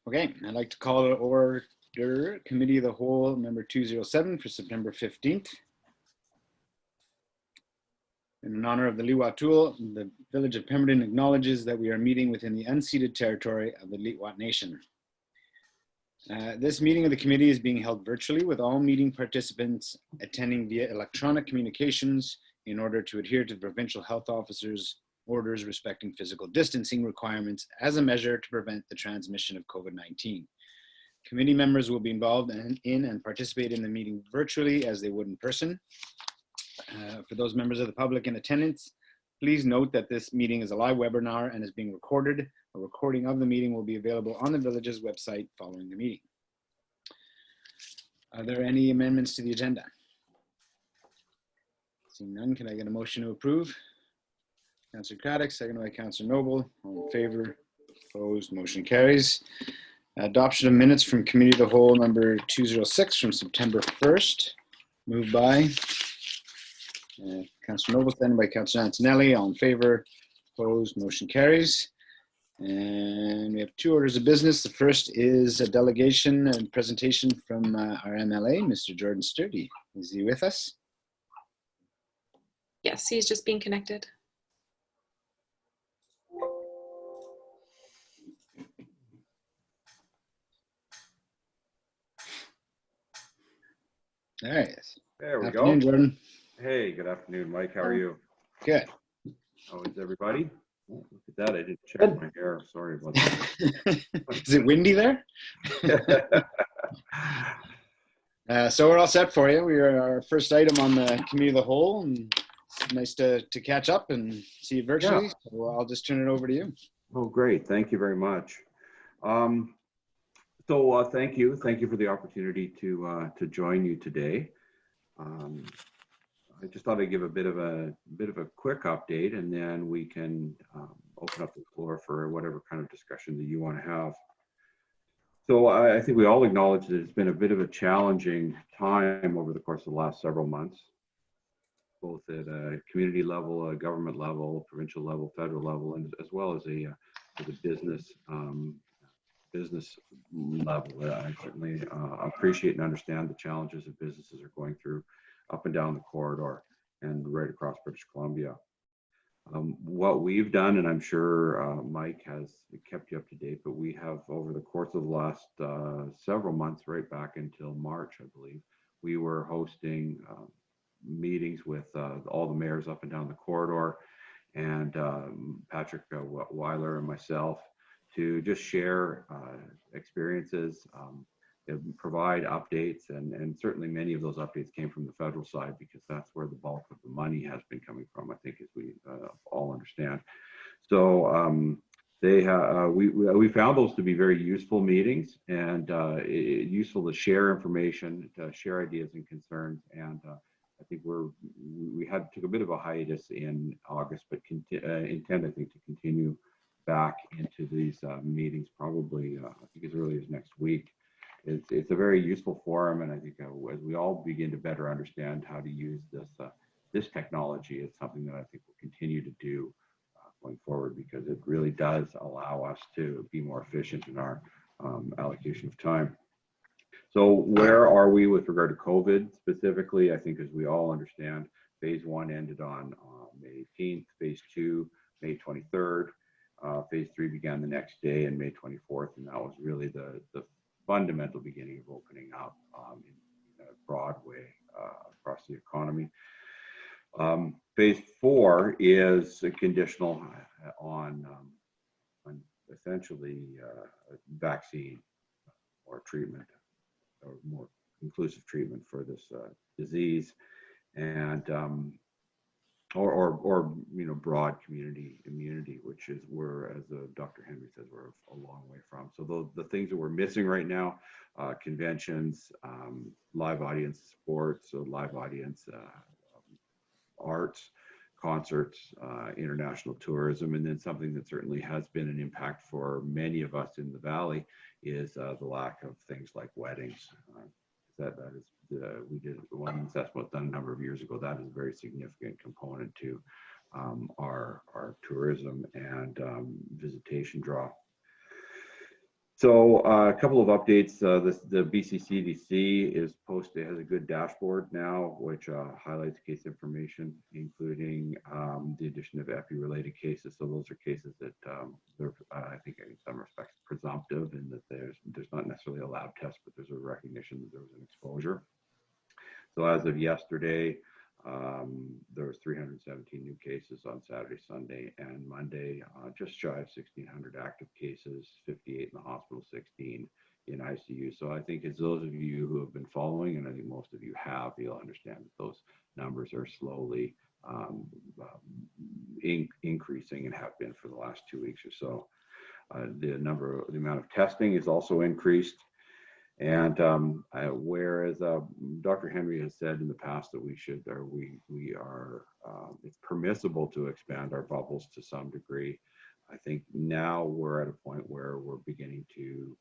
Okay, I'd like to call to order Committee of the Whole number 207 for September 15th. In honor of the Liuatul, the Village of Pemberton acknowledges that we are meeting within the unceded territory of the Litwat Nation. This meeting of the committee is being held virtually with all meeting participants attending via electronic communications in order to adhere to the provincial health officer's orders respecting physical distancing requirements as a measure to prevent the transmission of COVID-19. Committee members will be involved in and participate in the meeting virtually as they would in person. For those members of the public in attendance, please note that this meeting is a live webinar and is being recorded. A recording of the meeting will be available on the village's website following the meeting. Are there any amendments to the agenda? Seeing none, can I get a motion to approve? Councillor Craddock, seconded by Councillor Noble. All in favor? Opposed? Motion carries. Adoption of minutes from Committee of the Whole number 206 from September 1st. Moved by Councillor Noble, seconded by Councillor Antonelli. All in favor? Opposed? Motion carries. And we have two orders of business. The first is a delegation and presentation from our MLA, Mr. Jordan Sturdy. Is he with us? Yes, he's just being connected. There he is. There we Afternoon, go. Jordan. Hey, good afternoon, Mike. How are you? Good. How is everybody? Oh, look at that. I didn't check my hair. Sorry about that. Is it windy there? So we're all set for you. We are our first item on the Committee of the Whole, and it's nice to catch up and see you virtually. Yeah. So I'll just turn it over to you. Oh, great. Thank you very much. Thank you. Thank you for the opportunity to join you today. I just thought I'd give a bit of a quick update, and then we can open up the floor for whatever kind of discussion that you want to have. So I think we all acknowledge that it's been a bit of a challenging time over the course of the last several months, both at a community level, a government level, provincial level, federal level, and as well as a business level. I certainly appreciate and understand the challenges that businesses are going through up and down the corridor and right across British Columbia. What we've done, and I'm sure Mike has kept you up to date, but we have over the course of the last several months, right back until March, I believe, we were hosting meetings with all the mayors up and down the corridor, and Patrick Weiler and myself, to just share experiences, provide updates, and certainly many of those updates came from the federal side, because that's where the bulk of the money has been coming from, I think, as we all understand. So we found those to be very useful meetings, and useful to share information, to share ideas and concerns. And I think we took a bit of a hiatus in August, but intend, I think, to continue back into these meetings probably I think as early as next week. It's a very useful forum, and I think as we all begin to better understand how to use this technology, it's something that I think we'll continue to do going forward, because it really does allow us to be more efficient in our allocation of time. So where are we with regard to COVID specifically? I think, as we all understand, phase 1 ended on May 18th, phase 2, May 23rd. Phase 3 began the next day, on May 24th, and that was really the fundamental beginning of opening up in a broad way across the economy. Phase 4 is conditional on essentially vaccine or treatment, or more inclusive treatment for this disease, and or broad community immunity, which is where, as Dr. Henry says, we're a long way from. So the things that we're missing right now, conventions, live audience sports, so live audience arts, concerts, international tourism, and then something that certainly has been an impact for many of us in the Valley is the lack of things like weddings. That is, we did one assessment done a number of years ago. That is a very significant component to our tourism and visitation draw. So a couple of updates. The BCCDC has a good dashboard now, which highlights case information, including the addition of epi-related cases. So those are cases that they're, I think, in some respects, presumptive, in that there's not necessarily a lab test, but there's a recognition that there was an exposure. So as of yesterday, there was 317 new cases on Saturday, Sunday, and Monday. Just shy of 1,600 active cases, 58 in the hospital, 16 in ICU. So I think as those of you who have been following, and I think most of you have, you'll understand that those numbers are slowly increasing and have been for the last 2 weeks or so. The amount of testing is also increased. And whereas Dr. Henry has said in the past that it's permissible to expand our bubbles to some degree, I think now we're at a point where we're beginning to,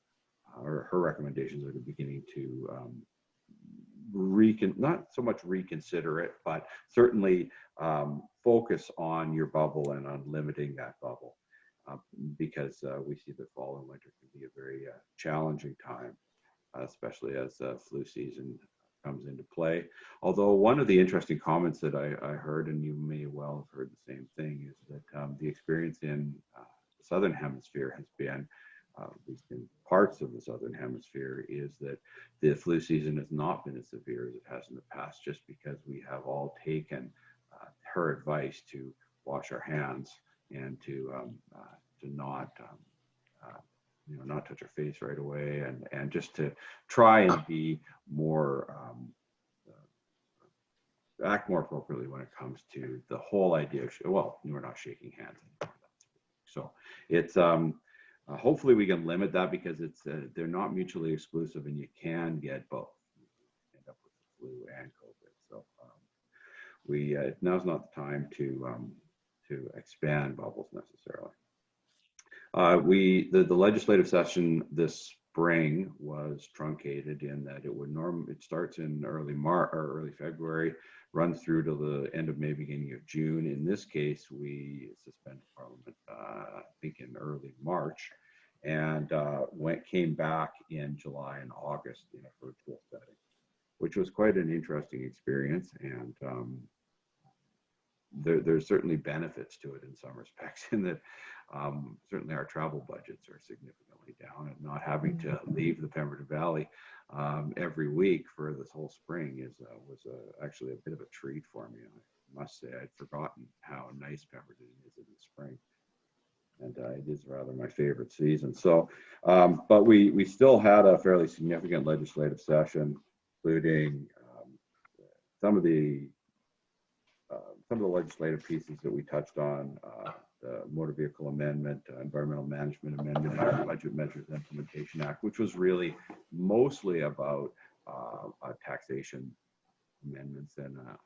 or her recommendations are beginning to not so much reconsider it, but certainly focus on your bubble and on limiting that bubble, because we see that fall and winter can be a very challenging time, especially as flu season comes into play. Although one of the interesting comments that I heard, and you may well have heard the same thing, is that the experience in the Southern Hemisphere has been, at least in parts of the Southern Hemisphere, is that the flu season has not been as severe as it has in the past, just because we have all taken her advice to wash our hands and to not not touch our face right away, and just to try and be more, act more appropriately when it comes to the whole idea of, well, we're not shaking hands anymore. So it's, hopefully we can limit that, because it's, they're not mutually exclusive, and you can get both. You end up with the flu and COVID. So now's not the time to expand bubbles necessarily. The legislative session this spring was truncated in that it starts in early March or early February, runs through to the end of May, beginning of June. In this case, we suspended Parliament, I think in early March, and came back in July and August in a virtual setting, which was quite an interesting experience. And there's certainly benefits to it in some respects, in that certainly our travel budgets are significantly down, and not having to leave the Pemberton Valley every week for this whole spring was actually a bit of a treat for me. I must say I'd forgotten how nice Pemberton is in the spring, and it is rather my favorite season. So, but we still had a fairly significant legislative session, including some of the legislative pieces that we touched on, the Motor Vehicle Amendment, Environmental Management Amendment, and the Budget Measures Implementation Act, which was really mostly about taxation amendments and a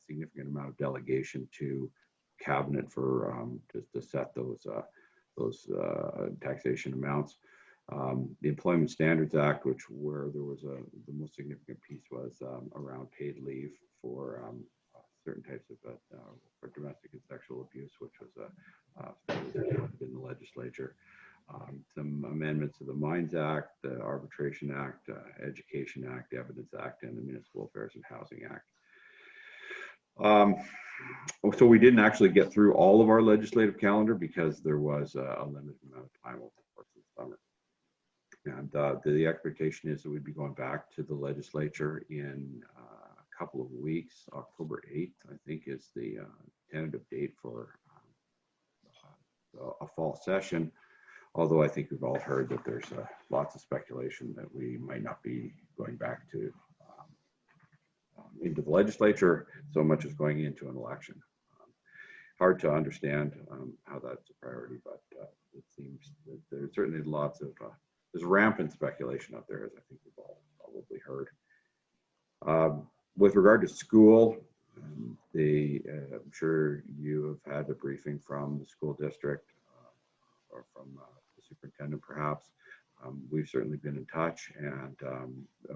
significant amount of delegation to Cabinet for to set those taxation amounts. The Employment Standards Act, where there was the most significant piece was around paid leave for certain types of for domestic and sexual abuse, which was in the legislature. Some amendments to the Mines Act, the Arbitration Act, Education Act, Evidence Act, and the Municipal Affairs and Housing Act. So we didn't actually get through all of our legislative calendar because there was a limited amount of time over the course of the summer. And the expectation is that we'd be going back to the legislature in a couple of weeks. October 8th, I think, is the tentative date for a fall session. Although I think we've all heard that there's lots of speculation that we might not be going back to into the legislature so much as going into an election. Hard to understand how that's a priority, but it seems that there's certainly lots of there's rampant speculation out there, as I think we've all probably heard. With regard to school, I'm sure you have had a briefing from the school district or from the superintendent, perhaps. We've certainly been in touch, and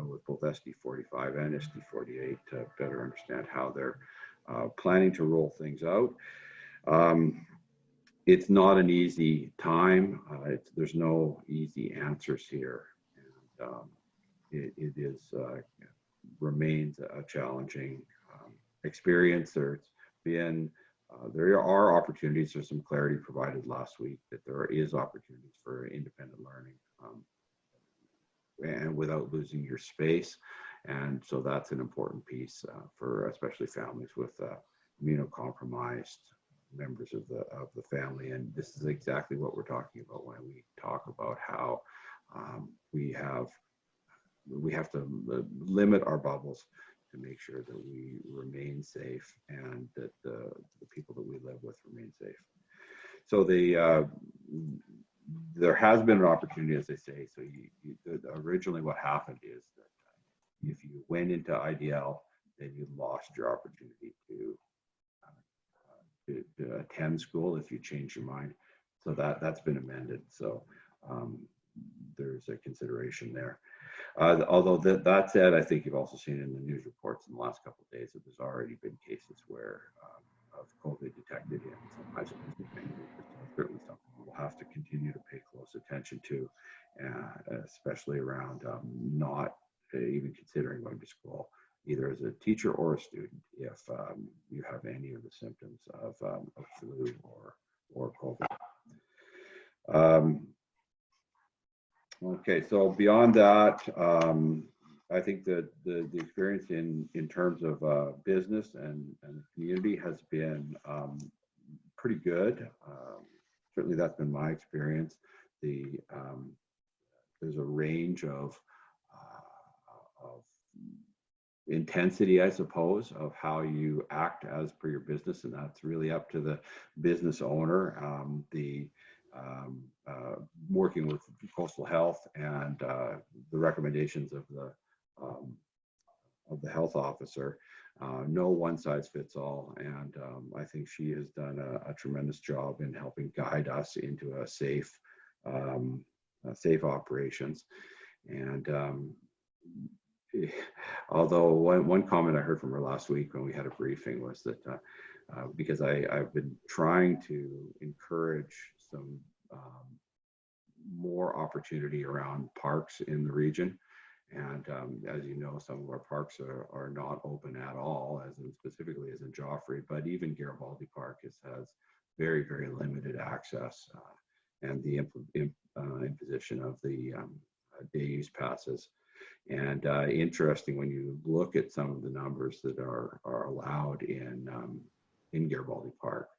with both SD45 and SD48 to better understand how they're planning to roll things out. it's not an easy time. There's no easy answers here. And it is remains a challenging experience. There are opportunities. There's some clarity provided last week that there is opportunities for independent learning and without losing your space. And so that's an important piece for especially families with immunocompromised members of the family. And this is exactly what we're talking about when we talk about how we have to limit our bubbles to make sure that we remain safe and that the people that we live with remain safe. So there has been an opportunity, as I say. So originally what happened is that if you went into IDL, then you lost your opportunity to attend school if you change your mind. So that's been amended. So there's a consideration there. Although that said, I think you've also seen in the news reports in the last couple of days that there's already been cases where of COVID detected in some high schools. Certainly something we'll have to continue to pay close attention to, especially around not even considering going to school, either as a teacher or a student, if you have any of the symptoms of flu or COVID. Okay, so beyond that, I think that the experience in terms of business and community has been pretty good. Certainly that's been my experience. There's a range of intensity, I suppose, of how you act as per your business, and that's really up to the business owner. Working with Coastal Health and the recommendations of the health officer. No one size fits all, and I think she has done a tremendous job in helping guide us into a safe operations. And although one comment I heard from her last week when we had a briefing was that because I've been trying to encourage some more opportunity around parks in the region. And as you know, some of our parks are not open at all, specifically as in Joffrey, but even Garibaldi Park has very, very limited access, and the imposition of the day use passes. And interesting, when you look at some of the numbers that are allowed in Garibaldi Park,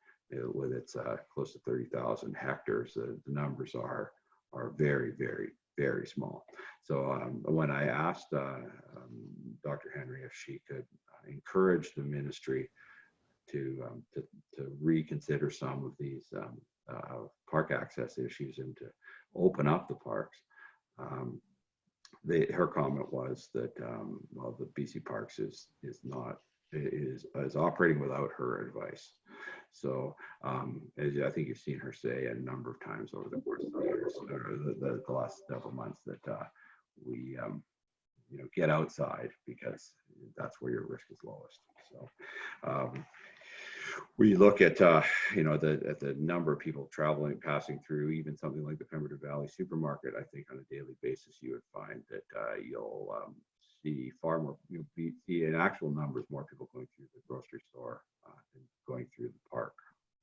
with its close to 30,000 hectares, the numbers are very, very, very small. So when I asked Dr. Henry if she could encourage the ministry to reconsider some of these park access issues and to open up the parks, her comment was that well, the BC Parks is operating without her advice. So as I think you've seen her say a number of times over the course of the years, or the last several months, that we get outside because that's where your risk is lowest. So we look at the number of people passing through even something like the Pemberton Valley Supermarket. I think on a daily basis you would find that you'll see far more, see in actual numbers more people going through the grocery store than going through the park.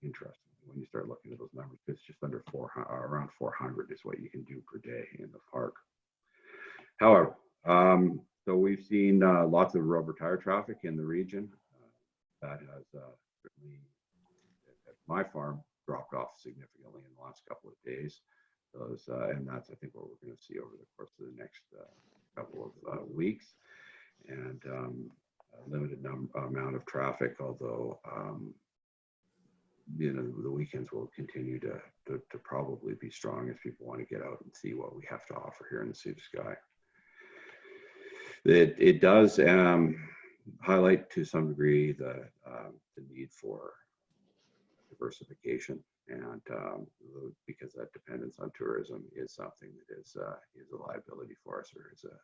Interesting when you start looking at those numbers. It's just under 400, around 400 is what you can do per day in the park. However, so we've seen lots of rubber tire traffic in the region. That has certainly at my farm dropped off significantly in the last couple of days. And that's, I think, what we're going to see over the course of the next couple of weeks. And a limited amount of traffic, although the weekends will continue to probably be strong as people want to get out and see what we have to offer here in the Sea to Sky. It does highlight to some degree the need for diversification, and because that dependence on tourism is something that is a liability for us, or is a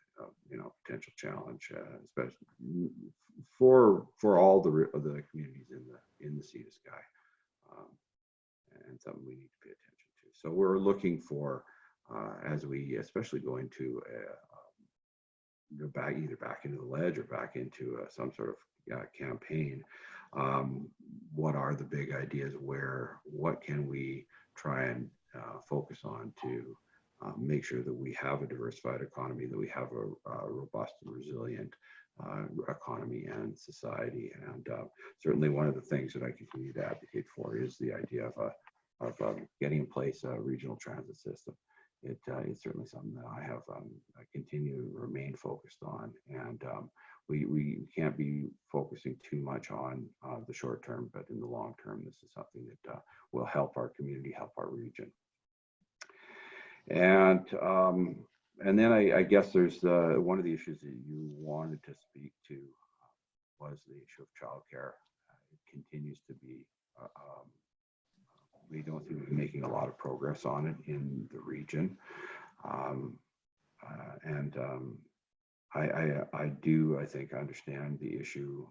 potential challenge, especially for all the communities in the Sea to Sky. and something we need to pay attention to. So we're looking for, as we especially go into either back into the ledge or back into some sort of campaign, what are the big ideas? What can we try and focus on to make sure that we have a diversified economy, that we have a robust and resilient economy and society. And certainly one of the things that I continue to advocate for is the idea of getting in place a regional transit system. It's certainly something that I have I continue to remain focused on, and we can't be focusing too much on the short term, but in the long term, this is something that will help our community, help our region. And then I guess there's one of the issues that you wanted to speak to was the issue of childcare. It continues to be, we don't seem to be making a lot of progress on it in the region. I think I understand the issue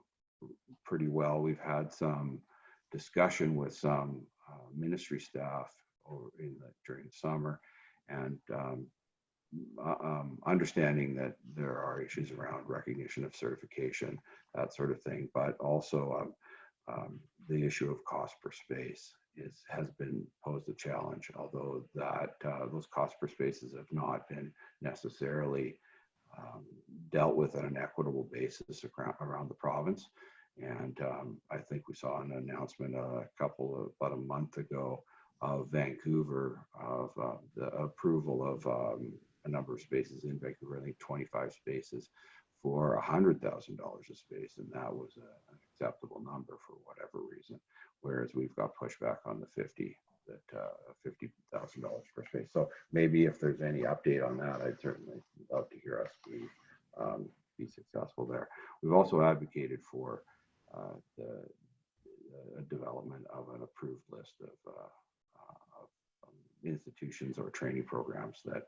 pretty well. We've had some discussion with some ministry staff during the summer, and understanding that there are issues around recognition of certification, that sort of thing, but also the issue of cost per space has been posed a challenge, although those cost per spaces have not been necessarily dealt with on an equitable basis around the province. And I think we saw an announcement about a month ago of Vancouver, of the approval of a number of spaces in Vancouver, I think 25 spaces for $100,000 a space, and that was an acceptable number for whatever reason, whereas we've got pushback on the $50,000 per space. So maybe if there's any update on that, I'd certainly love to hear us be successful there. We've also advocated for the development of an approved list of institutions or training programs that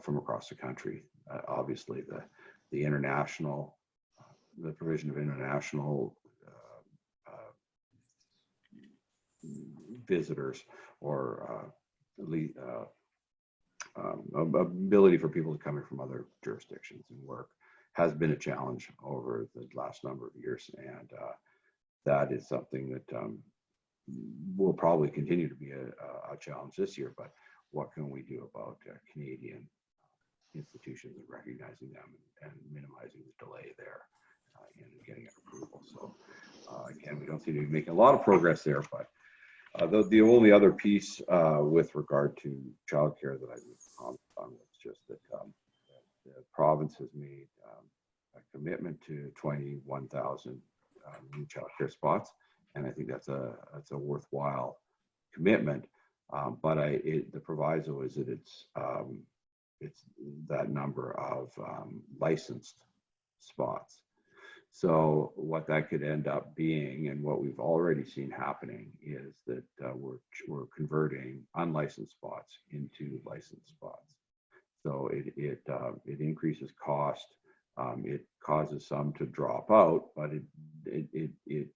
from across the country. Obviously, the international, the provision of international visitors or ability for people to come in from other jurisdictions and work has been a challenge over the last number of years, and that is something that will probably continue to be a challenge this year. But what can we do about Canadian institutions and recognizing them and minimizing the delay there in getting an approval? So again, we don't seem to be making a lot of progress there, but the only other piece with regard to childcare that I need to comment on was just that the province has made a commitment to 21,000 new childcare spots, and I think that's a worthwhile commitment. But the proviso is that it's that number of licensed spots. So what that could end up being, and what we've already seen happening, is that we're converting unlicensed spots into licensed spots. So it increases cost. It causes some to drop out, but it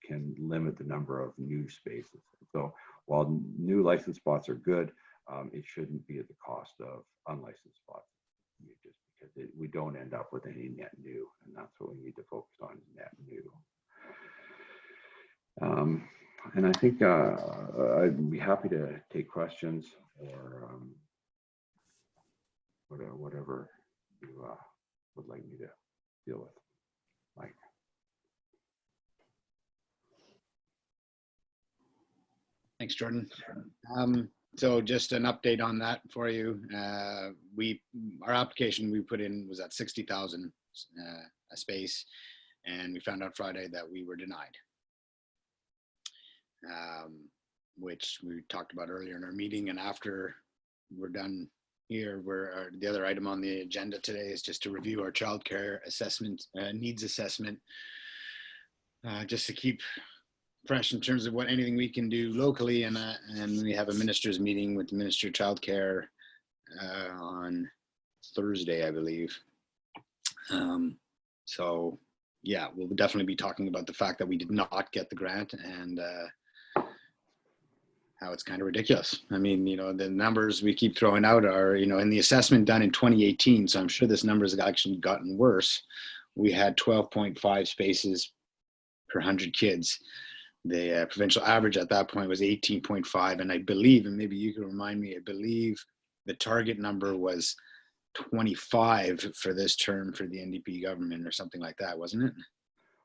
can limit the number of new spaces. So while new licensed spots are good, it shouldn't be at the cost of unlicensed spots, just because we don't end up with any net new, and that's what we need to focus on, is net new. And I think I'd be happy to take questions or whatever you would like me to deal with. Mike. Thanks, Jordan. So just an update on that for you. Our application we put in was at 60,000 a space, and we found out Friday that we were denied, which we talked about earlier in our meeting. And after we're done here, the other item on the agenda today is just to review our childcare assessment, needs assessment, just to keep fresh in terms of anything we can do locally. And we have a minister's meeting with the Minister of Childcare on Thursday, I believe. So yeah, we'll definitely be talking about the fact that we did not get the grant, and how it's kind of ridiculous. I mean, the numbers we keep throwing out are, in the assessment done in 2018, so I'm sure this number has actually gotten worse. We had 12.5 spaces per 100 kids. The provincial average at that point was 18.5, and I believe, and maybe you can remind me, I believe the target number was 25 for this term for the NDP government or something like that, wasn't it?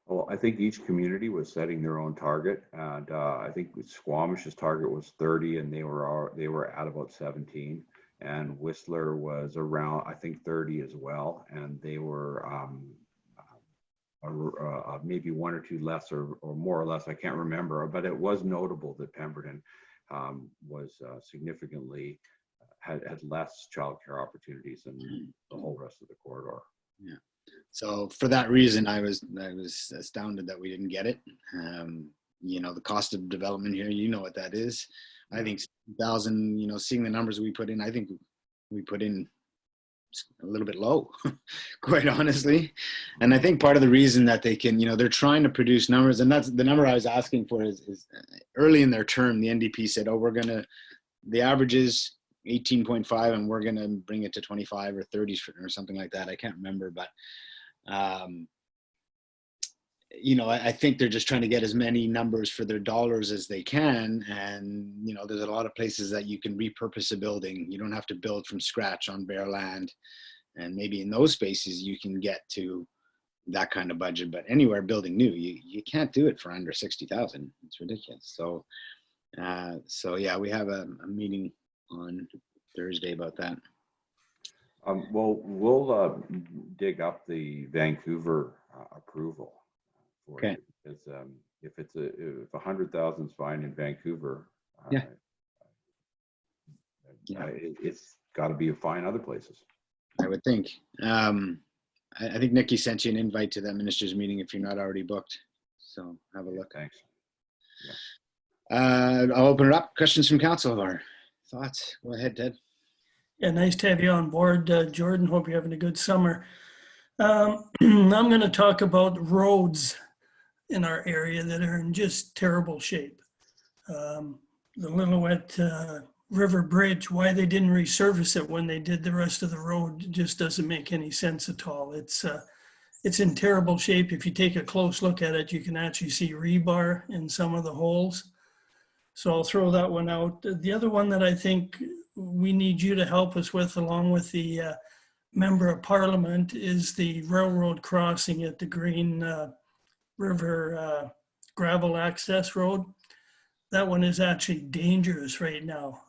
Well, I think each community was setting their own target, and I think Squamish's target was 30, and they were at about 17, and Whistler was around, I think, 30 as well, and they were maybe one or two less, or more or less, I can't remember, but it was notable that Pemberton was significantly had less childcare opportunities than the whole rest of the corridor. Yeah. So for that reason, I was astounded that we didn't get it. The cost of development here, what that is. I think 1,000. Seeing the numbers we put in, I think we put in a little bit low, quite honestly. And I think part of the reason that they can, they're trying to produce numbers, and that's the number I was asking for is early in their term, the NDP said, oh, the average is 18.5 and we're going to bring it to 25 or 30 or something like that. I can't remember, but I think they're just trying to get as many numbers for their dollars as they can. And, there's a lot of places that you can repurpose a building. You don't have to build from scratch on bare land. And maybe in those spaces you can get to that kind of budget, but anywhere building new, you can't do it for under 60,000. It's ridiculous. So yeah, we have a meeting on Thursday about that. Well, we'll dig up the Vancouver approval for okay. it, because if 100,000 is fine in Vancouver, it's got to be fine other places. I would think. I think Nikki sent you an invite to that ministers' meeting if you're not already booked. So have a look. Thanks. Yeah. I'll open it up. Questions from council or thoughts? Go ahead, Ted. Yeah, nice to have you on board, Jordan. Hope you're having a good summer. I'm going to talk about roads in our area that are in just terrible shape. The Lillooet River Bridge, why they didn't resurface it when they did the rest of the road just doesn't make any sense at all. It's in terrible shape. If you take a close look at it, you can actually see rebar in some of the holes. So I'll throw that one out. The other one that I think we need you to help us with, along with the member of parliament, is the railroad crossing at the Green River gravel access road. That one is actually dangerous right now.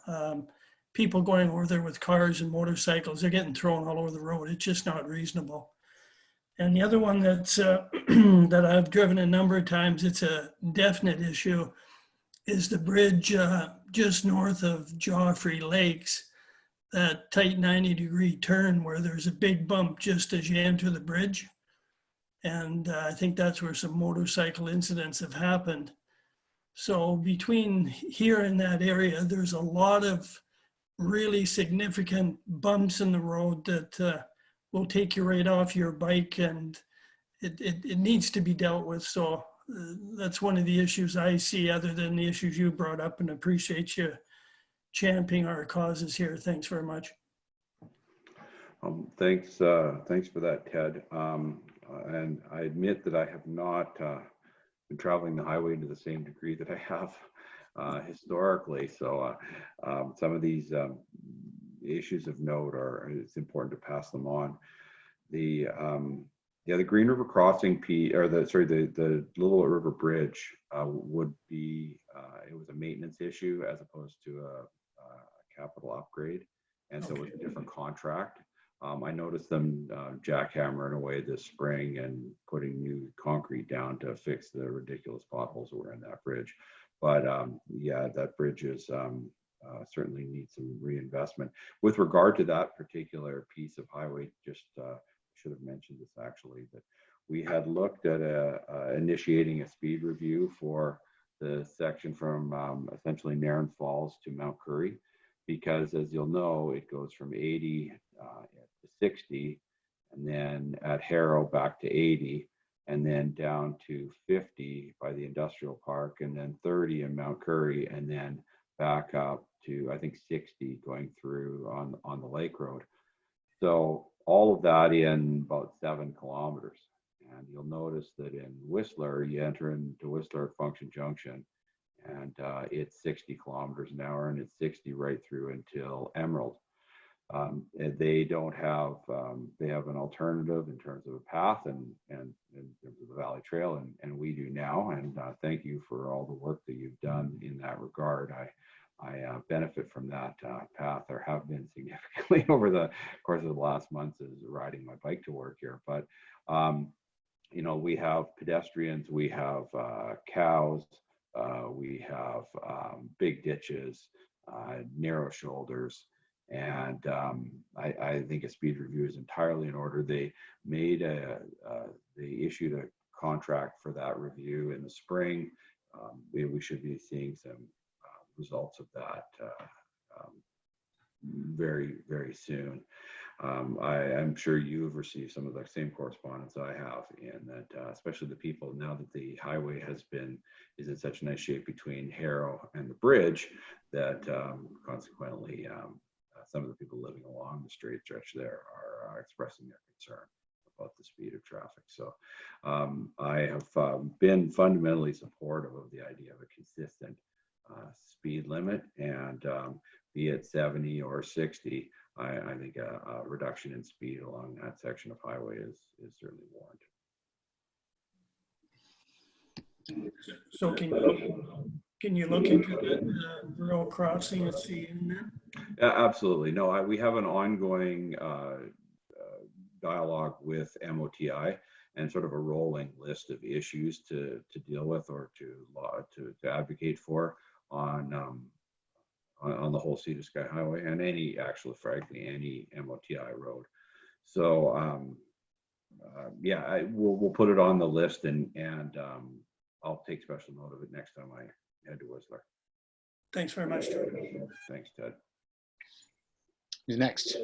People going over there with cars and motorcycles, they're getting thrown all over the road. It's just not reasonable. And the other one that's that I've driven a number of times, it's a definite issue, is the bridge just north of Joffrey Lakes, that tight 90-degree turn where there's a big bump just as you enter the bridge. And I think that's where some motorcycle incidents have happened. So between here and that area, there's a lot of really significant bumps in the road that will take you right off your bike, and it needs to be dealt with. So that's one of the issues I see, other than the issues you brought up, and appreciate you championing our causes here. Thanks very much. Thanks for that, Ted. And I admit that I have not been traveling the highway to the same degree that I have historically. So some of these issues of note it's important to pass them on. The Green River crossing the Lillooet River Bridge would be, it was a maintenance issue as opposed to a capital upgrade. And so it was a different contract. I noticed them jackhammering away this spring and putting new concrete down to fix the ridiculous potholes that were in that bridge. But yeah, that bridge is certainly needs some reinvestment. With regard to that particular piece of highway, just should have mentioned this actually, that we had looked at initiating a speed review for the section from essentially Nairn Falls to Mount Currie, because as you'll know, it goes from 80 to 60, and then at Harrow back to 80, and then down to 50 by the industrial park, and then 30 in Mount Currie, and then back up to, I think, 60 going through on the Lake Road. So all of that in about 7 kilometers. And you'll notice that in Whistler, you enter into Whistler Function Junction, and it's 60 kilometers an hour, and it's 60 right through until Emerald. And they don't have, they have an alternative in terms of a path and in terms of the Valley Trail, and we do now. And thank you for all the work that you've done in that regard. I benefit from that path, or have been significantly over the course of the last months as riding my bike to work here. But, you know, we have pedestrians, we have cows, we have big ditches, narrow shoulders. And I think a speed review is entirely in order. They made they issued a contract for that review in the spring. We should be seeing some results of that very, very soon. I'm sure you've received some of the same correspondence I have, in that especially the people, now that the highway is in such nice shape between Harrow and the bridge, that consequently some of the people living along the straight stretch there are expressing their concern about the speed of traffic. So I have been fundamentally supportive of the idea of a consistent speed limit, and be it 70 or 60, I think a reduction in speed along that section of highway is certainly warranted. So can you look into that rural crossing and see in that? Absolutely. No, we have an ongoing dialogue with MOTI, and sort of a rolling list of issues to deal with, or to advocate for on the whole Sea to Sky Highway, and frankly, any MOTI road. So yeah, we'll put it on the list, and I'll take special note of it next time I head to Whistler. Thanks very much, Jordan. Thanks, Ted. Who's next?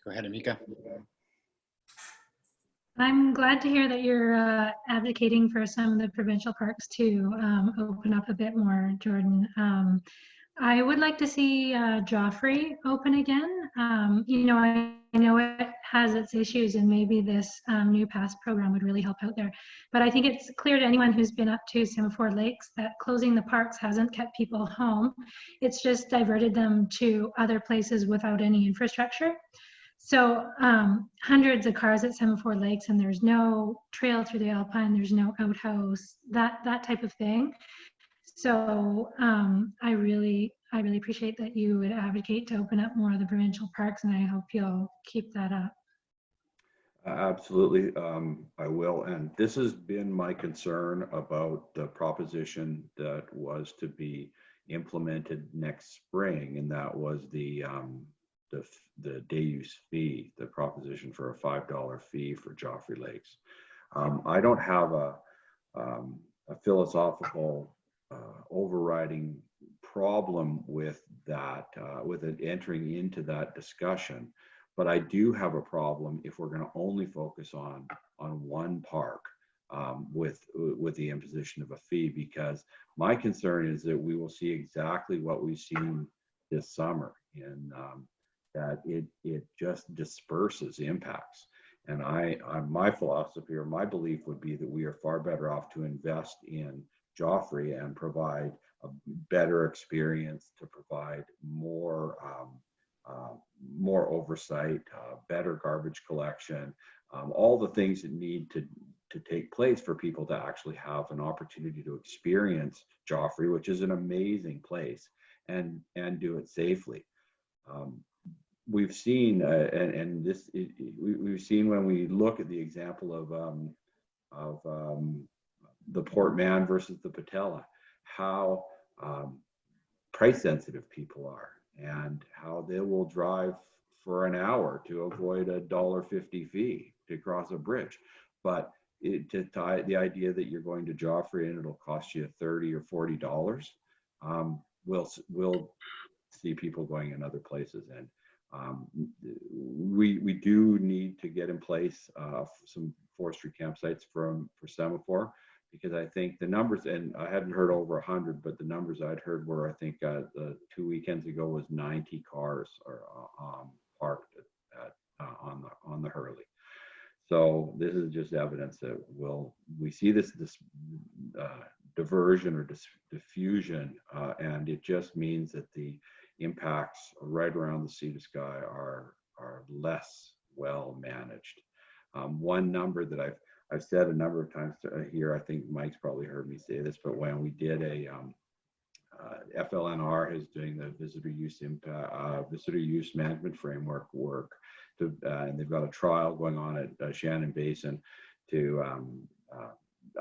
Go ahead, Amika. I'm glad to hear that you're advocating for some of the provincial parks to open up a bit more, Jordan. I would like to see Joffre open again. You know, I know it has its issues, and maybe this new pass program would really help out there. But I think it's clear to anyone who's been up to Semaphore Lakes that closing the parks hasn't kept people home. It's just diverted them to other places without any infrastructure. So hundreds of cars at Semaphore Lakes, and there's no trail through the Alpine, there's no outhouse, that type of thing. So I really appreciate that you would advocate to open up more of the provincial parks, and I hope you'll keep that up. Absolutely, I will. And this has been my concern about the proposition that was to be implemented next spring, and that was the day use fee, the proposition for a $5 fee for Joffre Lakes. I don't have a philosophical overriding problem with that, with it entering into that discussion, but I do have a problem if we're going to only focus on one park with the imposition of a fee, because my concern is that we will see exactly what we've seen this summer, in that it just disperses impacts. And my philosophy, or my belief, would be that we are far better off to invest in Joffre and provide a better experience, to provide more oversight, better garbage collection, all the things that need to take place for people to actually have an opportunity to experience Joffre, which is an amazing place, and do it safely. We've seen, we've seen when we look at the example of the Port Mann versus the Patella, how price sensitive people are, and how they will drive for an hour to avoid a $1.50 fee to cross a bridge. But the idea that you're going to Joffre and it'll cost you $30 or $40, we'll see people going in other places. And we do need to get in place some forestry campsites for Semaphore, because I think the numbers, and I hadn't heard over 100, but the numbers I'd heard were, I think the 2 weekends ago was 90 cars are parked on the Hurley. So this is just evidence that we see this diversion or diffusion, and it just means that the impacts right around the Sea to Sky are less well managed. One number that I've said a number of times here, I think Mike's probably heard me say this, but when we did FLNR is doing the visitor use management framework work, and they've got a trial going on at Shannon Basin to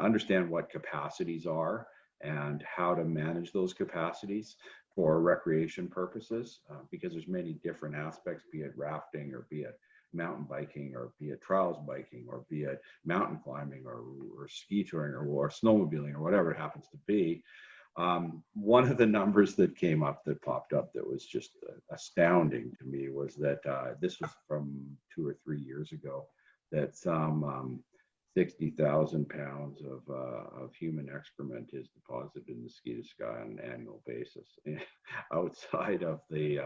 understand what capacities are and how to manage those capacities for recreation purposes, because there's many different aspects, be it rafting or be it mountain biking or be it trials biking or be it mountain climbing or ski touring or snowmobiling or whatever it happens to be. One of the numbers that came up, that popped up, that was just astounding to me was that this was from 2 or 3 years ago, that some 60,000 pounds of human excrement is deposited in the Sea to Sky on an annual basis outside of the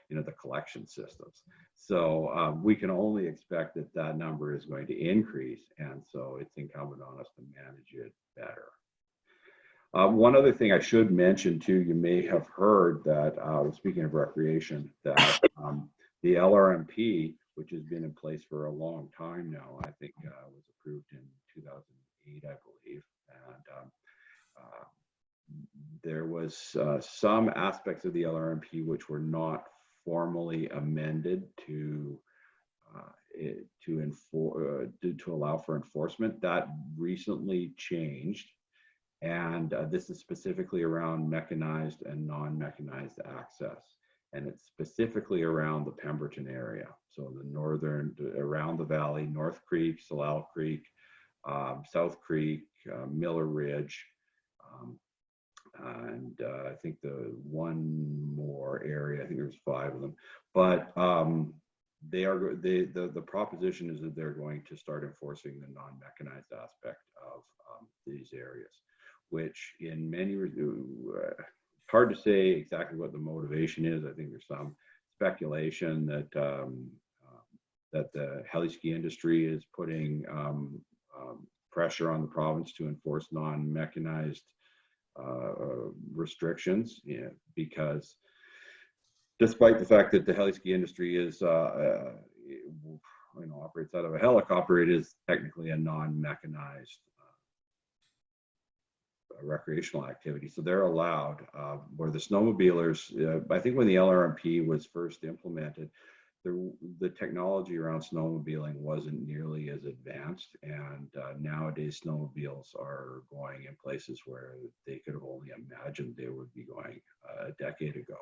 the collection systems. So we can only expect that number is going to increase, and so it's incumbent on us to manage it better. One other thing I should mention too, you may have heard that, speaking of recreation, that the LRMP, which has been in place for a long time now, I think was approved in 2008, I believe. And there was some aspects of the LRMP which were not formally amended to allow for enforcement. That recently changed. And this is specifically around mechanized and non-mechanized access. And it's specifically around the Pemberton area. So the northern, around the valley, North Creek, Salal Creek, South Creek, Miller Ridge, and I think the one more area, I think there's 5 of them. But the proposition is that they're going to start enforcing the non-mechanized aspect of these areas, which in many, hard to say exactly what the motivation is. I think there's some speculation that that the heli ski industry is putting pressure on the province to enforce non-mechanized restrictions, because despite the fact that the heli ski industry is operates out of a helicopter, it is technically a non-mechanized recreational activity. So they're allowed, where the snowmobilers, I think when the LRMP was first implemented, the technology around snowmobiling wasn't nearly as advanced, and nowadays snowmobiles are going in places where they could have only imagined they would be going a decade ago.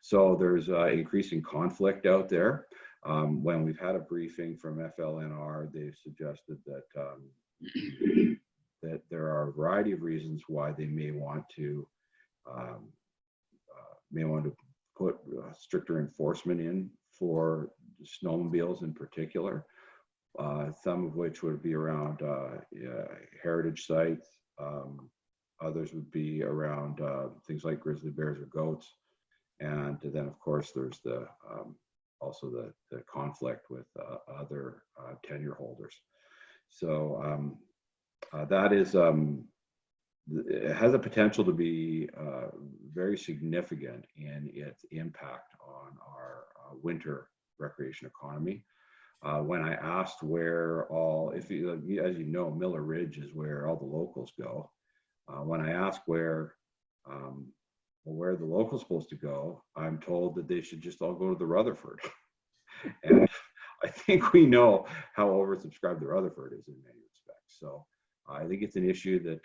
So there's increasing conflict out there. When we've had a briefing from FLNR, they've suggested that that there are a variety of reasons why they may want to put stricter enforcement in for snowmobiles in particular, some of which would be around heritage sites. Others would be around things like grizzly bears or goats. And then, of course, there's also the conflict with other tenure holders. So that is, it has a potential to be very significant in its impact on our winter recreation economy. When I asked where as you know, Miller Ridge is where all the locals go. When I asked where the locals supposed to go, I'm told that they should just all go to the Rutherford. And I think we know how oversubscribed the Rutherford is in many respects. So I think it's an issue that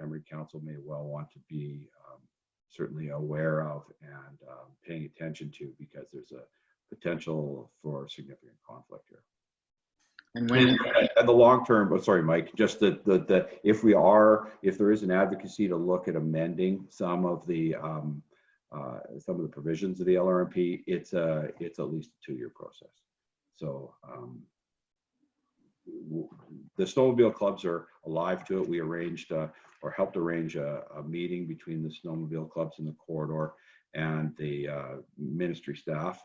Pembroke Council may well want to be certainly aware of and paying attention to, because there's a potential for significant conflict here. And when And the long term, sorry, Mike, just that if there is an advocacy to look at amending some of the provisions of the LRMP, it's at least a 2-year process. So the snowmobile clubs are alive to it. We arranged or helped arrange a meeting between the snowmobile clubs in the corridor and the ministry staff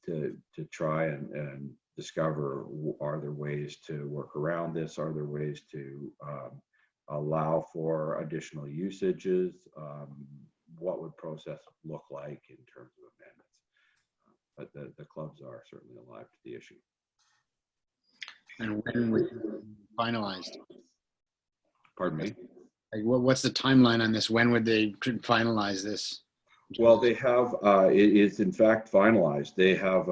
to try and discover, are there ways to work around this? Are there ways to allow for additional usages? What would process look like in terms of amendments? But the clubs are certainly alive to the issue. And when would it be finalized? Pardon me? Like, what's the timeline on this? When would they finalize this? Well, they have, it is in fact finalized. They have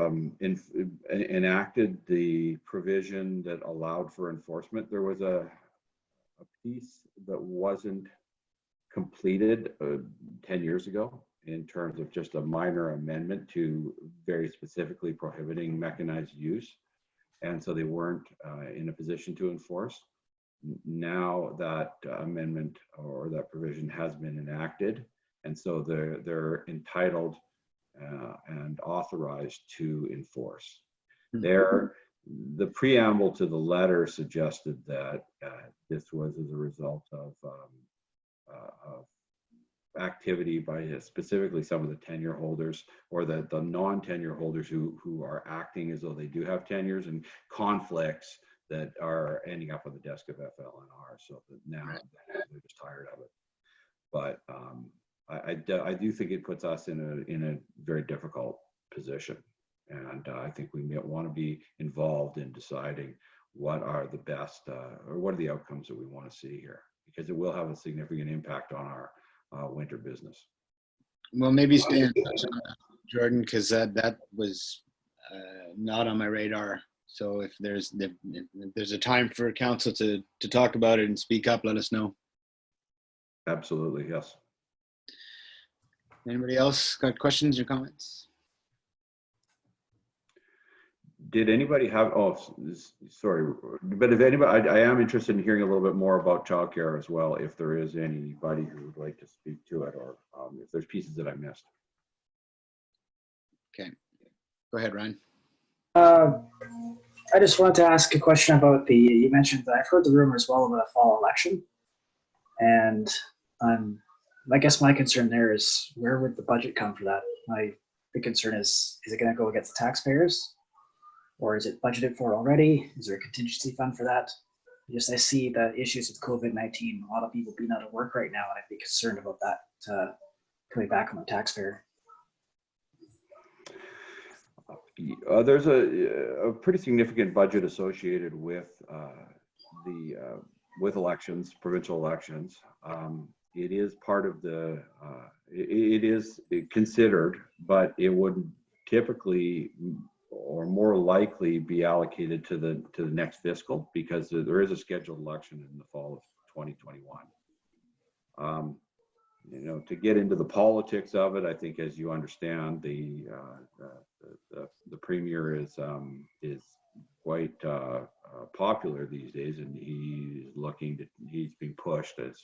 enacted the provision that allowed for enforcement. There was a piece that wasn't completed 10 years ago in terms of just a minor amendment to very specifically prohibiting mechanized use. And so they weren't in a position to enforce. Now that amendment or that provision has been enacted, and so they're entitled and authorized to enforce. The preamble to the letter suggested that this was as a result of activity by specifically some of the tenure holders, or the non-tenure holders who are acting as though they do have tenures, and conflicts that are ending up on the desk of FLNR. So that now they're just tired of it. But I do think it puts us in a very difficult position, and I think we want to be involved in deciding what are the best or what are the outcomes that we want to see here, because it will have a significant impact on our winter business. Well, maybe stay in touch on that, Jordan, because that was not on my radar. So if there's a time for council to talk about it and speak up, let us know. Absolutely, yes. Anybody else got questions or comments? Did anybody have, sorry, but if anybody, I am interested in hearing a little bit more about childcare as well, if there is anybody who would like to speak to it, or if there's pieces that I missed. Okay, go ahead, Ryan. I just wanted to ask a question about you mentioned that I've heard the rumor as well about a fall election. And I guess my concern there is, where would the budget come for that? The concern is it going to go against the taxpayers? Or is it budgeted for already? Is there a contingency fund for that? I see the issues with COVID-19, a lot of people being out of work right now, and I'd be concerned about that coming back on the taxpayer. There's a pretty significant budget associated with with elections, provincial elections. It is part of it is considered, but it would typically or more likely be allocated to the next fiscal, because there is a scheduled election in the fall of 2021. To get into the politics of it, I think, as you understand, the premier is quite popular these days, and he's being pushed as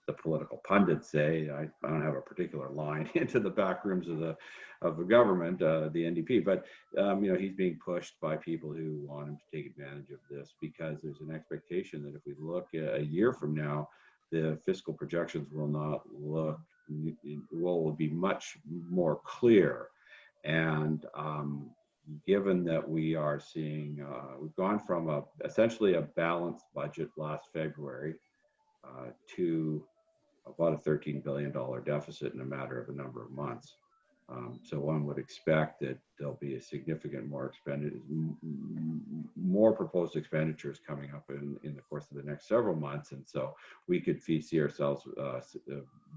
the political pundits say. I don't have a particular line into the back rooms of the government, the NDP, but he's being pushed by people who want him to take advantage of this, because there's an expectation that if we look a year from now, the fiscal projections will be much more clear. And given that we are seeing, we've gone from essentially a balanced budget last February to about a $13 billion deficit in a matter of a number of months. So one would expect that there'll be a significant more proposed expenditures coming up in the course of the next several months. And so we could see ourselves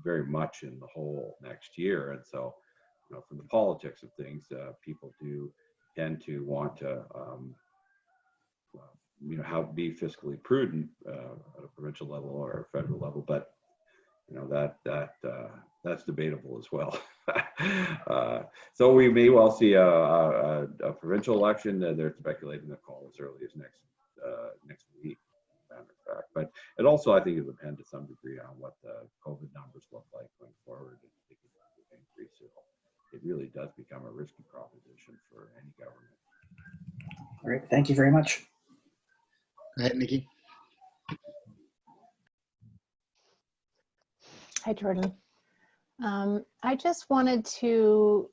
very much in the hole next year. And so, from the politics of things, people do tend to want to, be fiscally prudent at a provincial level or a federal level, but that's debatable as well. So we may well see a provincial election. They're speculating the call as early as next week, matter of fact. But it also, I think, it will depend to some degree on what the COVID numbers look like going forward. And if they continue to increase, it really does become a risky proposition for any government. All right. Thank you very much. Go ahead, Nikki. Hi, Jordan. I just wanted to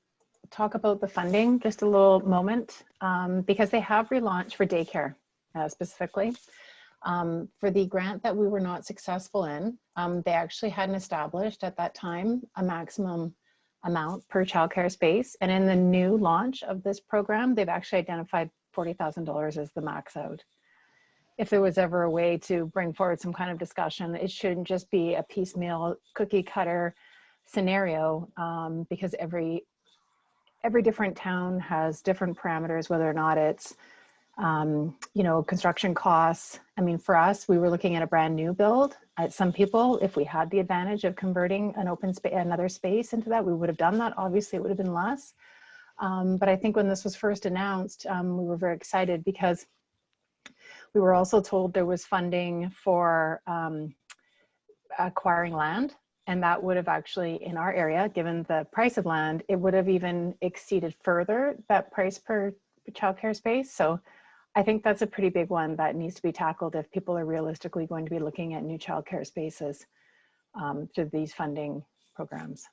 talk about the funding just a little moment because they have relaunched for daycare specifically. For the grant that we were not successful in, they actually hadn't established at that time a maximum amount per childcare space. And in the new launch of this program, they've actually identified $40,000 as the max out. If there was ever a way to bring forward some kind of discussion, it shouldn't just be a piecemeal cookie cutter scenario because every different town has different parameters, whether or not it's construction costs. I mean, for us, we were looking at a brand new build. Some people, if we had the advantage of converting an open space, another space into that, we would have done that. Obviously, it would have been less. But I think when this was first announced, we were very excited because we were also told there was funding for acquiring land. And that would have actually, in our area, given the price of land, it would have even exceeded further that price per childcare space. So I think that's a pretty big one that needs to be tackled if people are realistically going to be looking at new childcare spaces through these funding programs.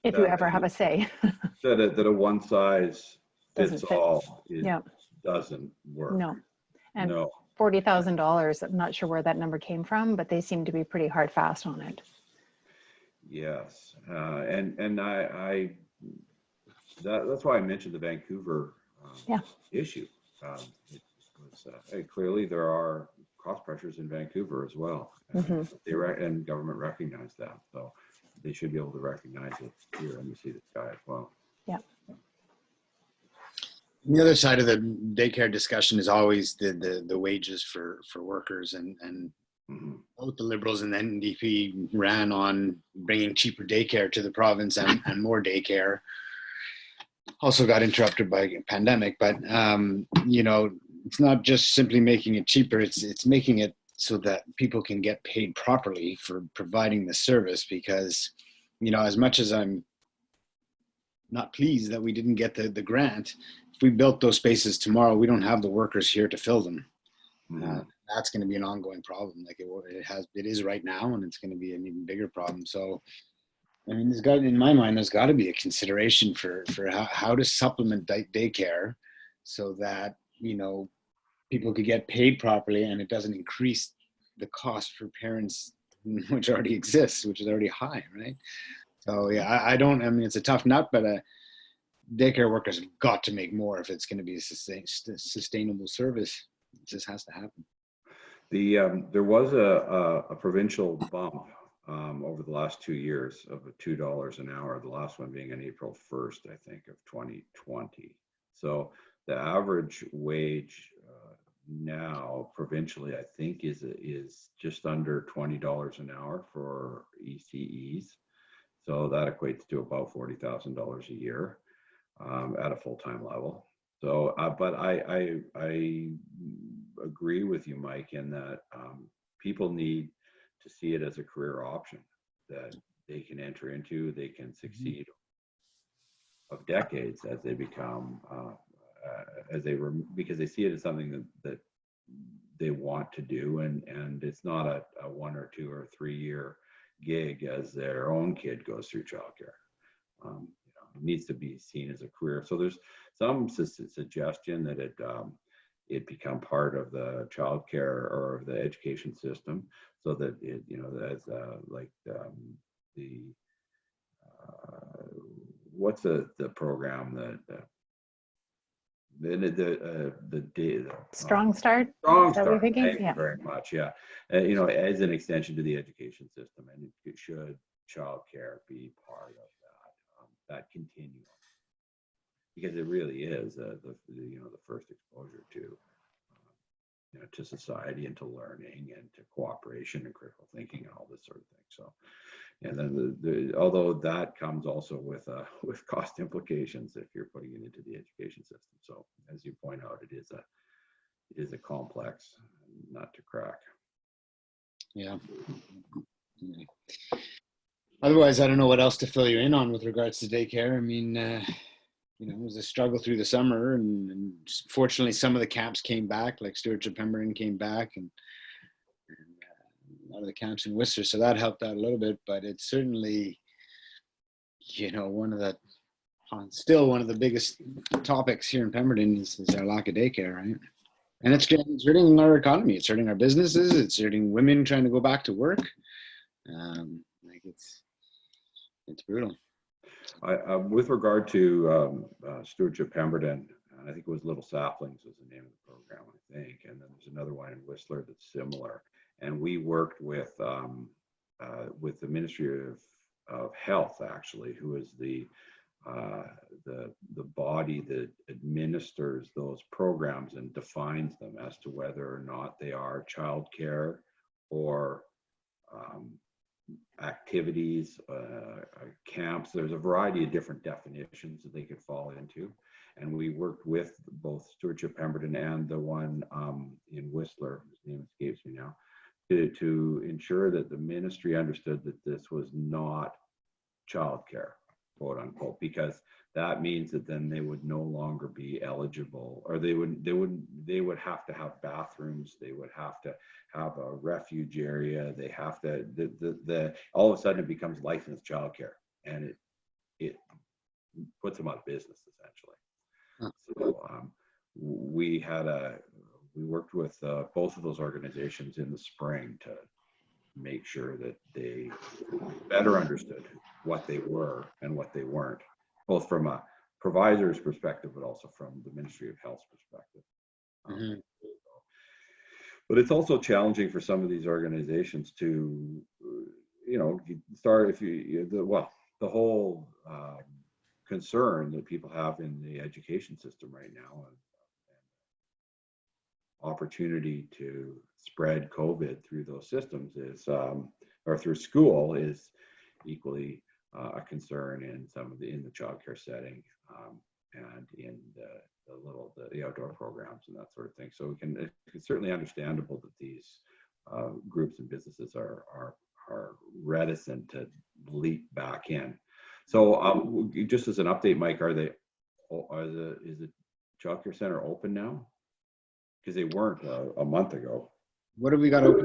If you ever have a say. That a one size Doesn't fits fit. all Yeah. doesn't work. No. And No. $40,000, I'm not sure where that number came from, but they seem to be pretty hard fast on it. Yes, and that's why I mentioned the Vancouver issue. Clearly there are cost pressures in Vancouver as well. And government recognized that, so they should be able to recognize it here in the Sea to Sky as well. Yeah. The other side of the daycare discussion is always the wages for workers, and both the Liberals and the NDP ran on bringing cheaper daycare to the province and more daycare. Also got interrupted by a pandemic, but it's not just simply making it cheaper, it's making it so that people can get paid properly for providing the service, because as much as I'm not pleased that we didn't get the grant, if we built those spaces tomorrow, we don't have the workers here to fill them. That's going to be an ongoing problem, like it is right now, and it's going to be an even bigger problem. So I mean, in my mind, there's got to be a consideration for how to supplement daycare so that, people could get paid properly and it doesn't increase the cost for parents, which already exists, which is already high, right? So yeah, I mean, it's a tough nut, but daycare workers have got to make more if it's going to be a sustainable service. It just has to happen. There was a provincial bump over the last 2 years of $2 an hour, the last one being on April 1st, I think, of 2020. So the average wage now provincially, I think, is just under $20 an hour for ECEs. So that equates to about $40,000 a year at a full-time level. So, but I agree with you, Mike, in that people need to see it as a career option that they can enter into, they can succeed of decades as they become, because they see it as something that they want to do, and it's not a 1 or 2 or 3 year gig as their own kid goes through childcare. It needs to be seen as a career. So there's some suggestion that it become part of the childcare or the education system, so that it, that's what's the program that the Strong Start. Strong Start. Thank Yeah. you very much. Yeah, as an extension to the education system, and it should childcare be part of that continuum, because it really is the first exposure to society and to learning and to cooperation and critical thinking and all this sort of thing. So, and then although that comes also with cost implications if you're putting it into the education system. So as you point out, it is a complex nut to crack. Yeah. Otherwise, I don't know what else to fill you in on with regards to daycare. I mean, it was a struggle through the summer, and fortunately some of the camps came back, like Stewardship Pemberton came back, and a lot of the camps in Whistler, so that helped out a little bit. But it's certainly, still one of the biggest topics here in Pemberton is our lack of daycare, right? And it's hurting our economy. It's hurting our businesses. It's hurting women trying to go back to work. It's brutal. With regard to Stewardship Pemberton, I think it was Little Saplings was the name of the program, I think, and then there's another one in Whistler that's similar. And we worked with the Ministry of Health, actually, who is the body that administers those programs and defines them as to whether or not they are childcare or activities, camps. There's a variety of different definitions that they could fall into. And we worked with both Stewardship Pemberton and the one in Whistler, his name escapes me now, to ensure that the ministry understood that this was not childcare, quote unquote, because that means that then they would no longer be eligible, or they would have to have bathrooms, they would have to have a refuge area, they have to all of a sudden it becomes licensed childcare, and it puts them out of business essentially. So we worked with both of those organizations in the spring to make sure that they better understood what they were and what they weren't, both from a provider's perspective, but also from the Ministry of Health's perspective. Mm-hmm. But it's also challenging for some of these organizations to, start the whole concern that people have in the education system right now, and opportunity to spread COVID through those systems or through school is equally a concern in the childcare setting, and in the outdoor programs and that sort of thing. So it's certainly understandable that these groups and businesses are reticent to leap back in. So just as an update, Mike, is the childcare center open now? Because they weren't a month ago. What have we got open?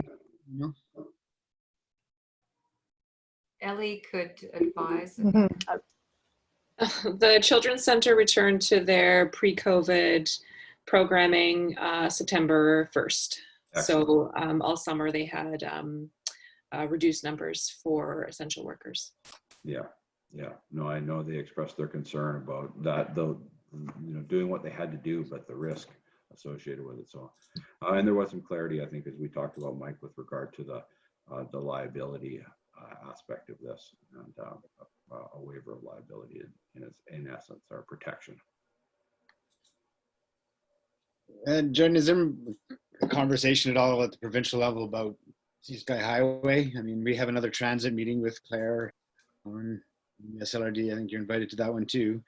Ellie could advise. The Children's Center returned to their pre-COVID programming September 1st. Excellent. So all summer they had reduced numbers for essential workers. Yeah. No, I know they expressed their concern about that, though, doing what they had to do, but the risk associated with it. So, and there was some clarity, I think, as we talked about, Mike, with regard to the liability aspect of this, and a waiver of liability in essence, or protection. And Jordan, is there a conversation at all at the provincial level about Sea Sky Highway? I mean, we have another transit meeting with Claire on SLRD. I think you're invited to that one too.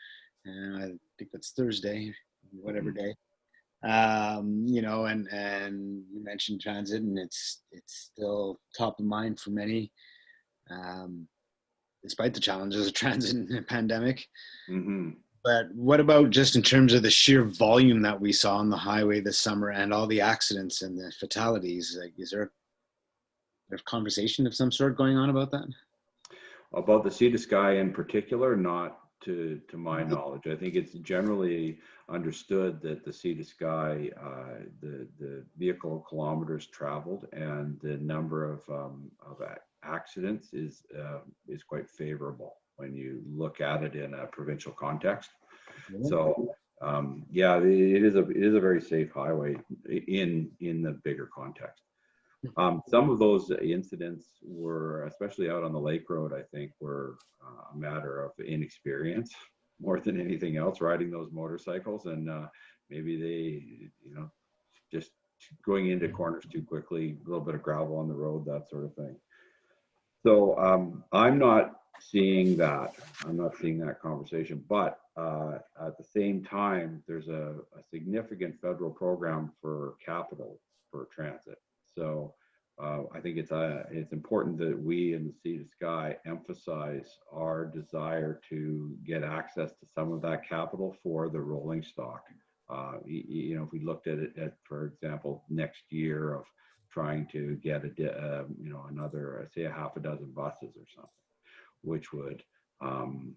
And I think that's Thursday, whatever day. And you mentioned transit, and it's still top of mind for many, despite the challenges of transit in the pandemic. Mm-hmm. But what about just in terms of the sheer volume that we saw on the highway this summer and all the accidents and the fatalities? Like, is there a conversation of some sort going on about that? About the Sea to Sky in particular, not to my knowledge. I think it's generally understood that the Sea to Sky, the vehicle kilometers traveled and the number of accidents is quite favorable when you look at it in a provincial context. So it is a very safe highway in the bigger context. Some of those incidents were, especially out on the Lake Road, I think, were a matter of inexperience more than anything else, riding those motorcycles, and maybe they, just going into corners too quickly, a little bit of gravel on the road, that sort of thing. So I'm not seeing that. I'm not seeing that conversation. But at the same time, there's a significant federal program for capital for transit. So I think it's important that we in the Sea to Sky emphasize our desire to get access to some of that capital for the rolling stock. You know, if we looked at it for example, next year of trying to get you know, another, say, a half a dozen buses or something, which would, and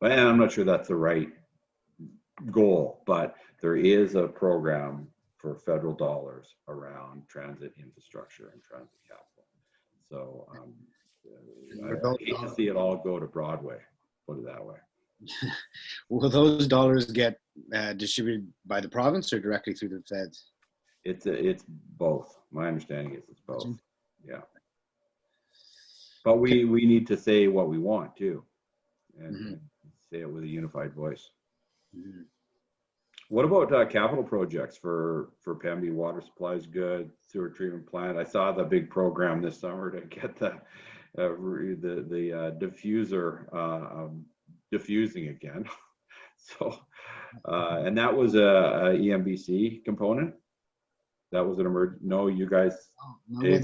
I'm not sure that's the right goal, but there is a program for federal dollars around transit infrastructure and transit capital. So I hate to see it all go to Broadway, put it that way. Will those dollars get distributed by the province or directly through the feds? It's both. My understanding is it's both. Yeah. But we need to say what we want too, and say it with a unified voice. What about capital projects for Pemby? Water supply is good, sewer treatment plant. I saw the big program this summer to get the diffuser diffusing again. So, and that was a EMBC component. That was an emergency. No, you guys. No, Dave,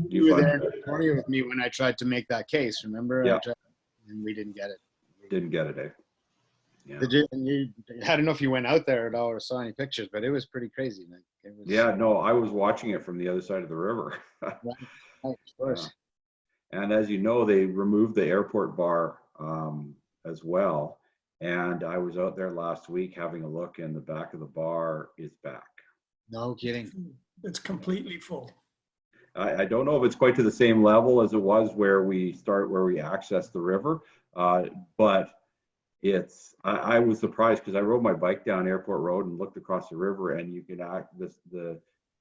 you were there with me when I tried to make that case. Remember? Yeah. And we didn't get it. Didn't get it, eh? Yeah. I don't know if you went out there at all or saw any pictures, but it was pretty crazy. Like, it was, Yeah, no, I was watching it from the other side of the river. right, of course. And as you know, they removed the airport bar as well. And I was out there last week having a look, and the back of the bar is back. No kidding. It's completely full. I don't know if it's quite to the same level as it was where we access the river, but it's, I was surprised because I rode my bike down Airport Road and looked across the river, and you can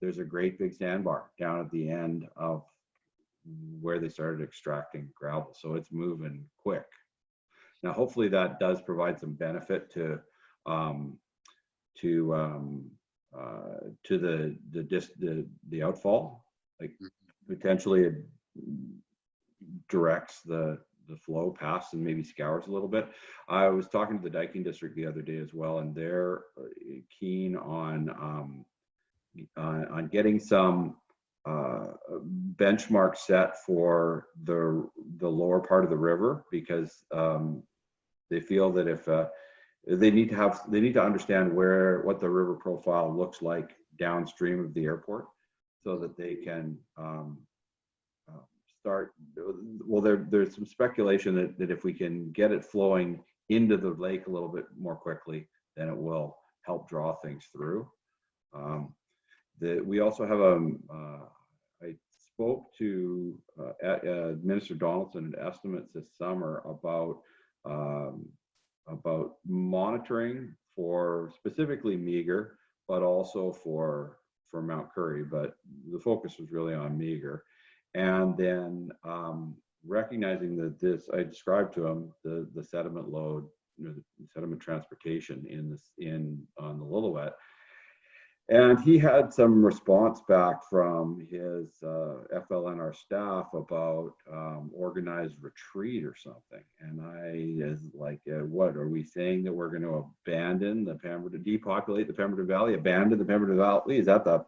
there's a great big sandbar down at the end of where they started extracting gravel. So it's moving quick. Now, hopefully that does provide some benefit to the outfall. Like potentially it directs the flow past and maybe scours a little bit. I was talking to the Diking District the other day as well, and they're keen on getting some benchmark set for the lower part of the river, because they feel that if they need to understand what the river profile looks like downstream of the airport, so that they can start. Well, there's some speculation that if we can get it flowing into the lake a little bit more quickly, then it will help draw things through. We also have I spoke to Minister Donaldson at Estimates this summer about monitoring for specifically Meager, but also for Mount Currie, but the focus was really on Meager. And then recognizing that I described to him the sediment load, the sediment transportation on the Lillooet. And he had some response back from his FLNR staff about organized retreat or something. And I is like, what are we saying, that we're going to abandon the Pemberton, depopulate the Pemberton Valley, abandon the Pemberton Valley? Is that the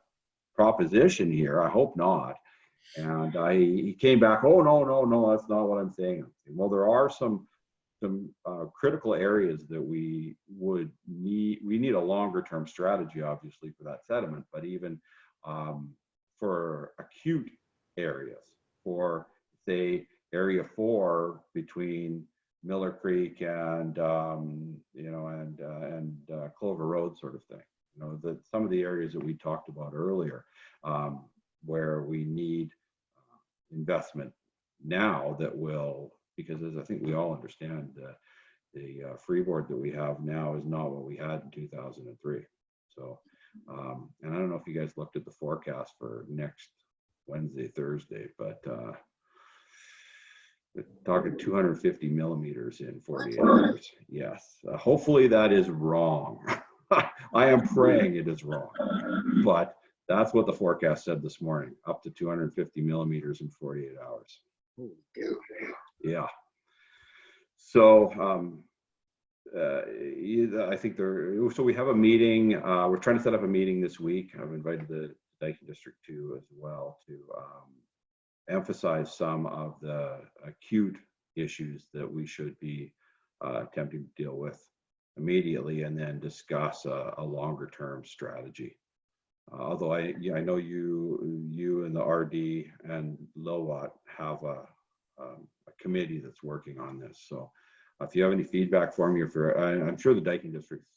proposition here? I hope not. And he came back, oh, no, that's not what I'm saying. Well, there are some critical areas that we need a longer term strategy, obviously, for that sediment, but even for acute areas, for say area 4 between Miller Creek and Clover Road sort of thing. Some of the areas that we talked about earlier, where we need investment now that will, because as I think we all understand, the freeboard that we have now is not what we had in 2003. So, and I don't know if you guys looked at the forecast for next Wednesday, Thursday, but talking 250 millimeters in 48 hours. Yes, hopefully that is wrong. I am praying it is wrong, but that's what the forecast said this morning, up to 250 millimeters in 48 hours. Yeah. So I think so we have a meeting. We're trying to set up a meeting this week. I've invited the Dyking District 2 as well to emphasize some of the acute issues that we should be attempting to deal with immediately, and then discuss a longer term strategy. Although I know you and the RD and Lilwat have a committee that's working on this. So if you have any feedback for me, I'm sure the Dyking District's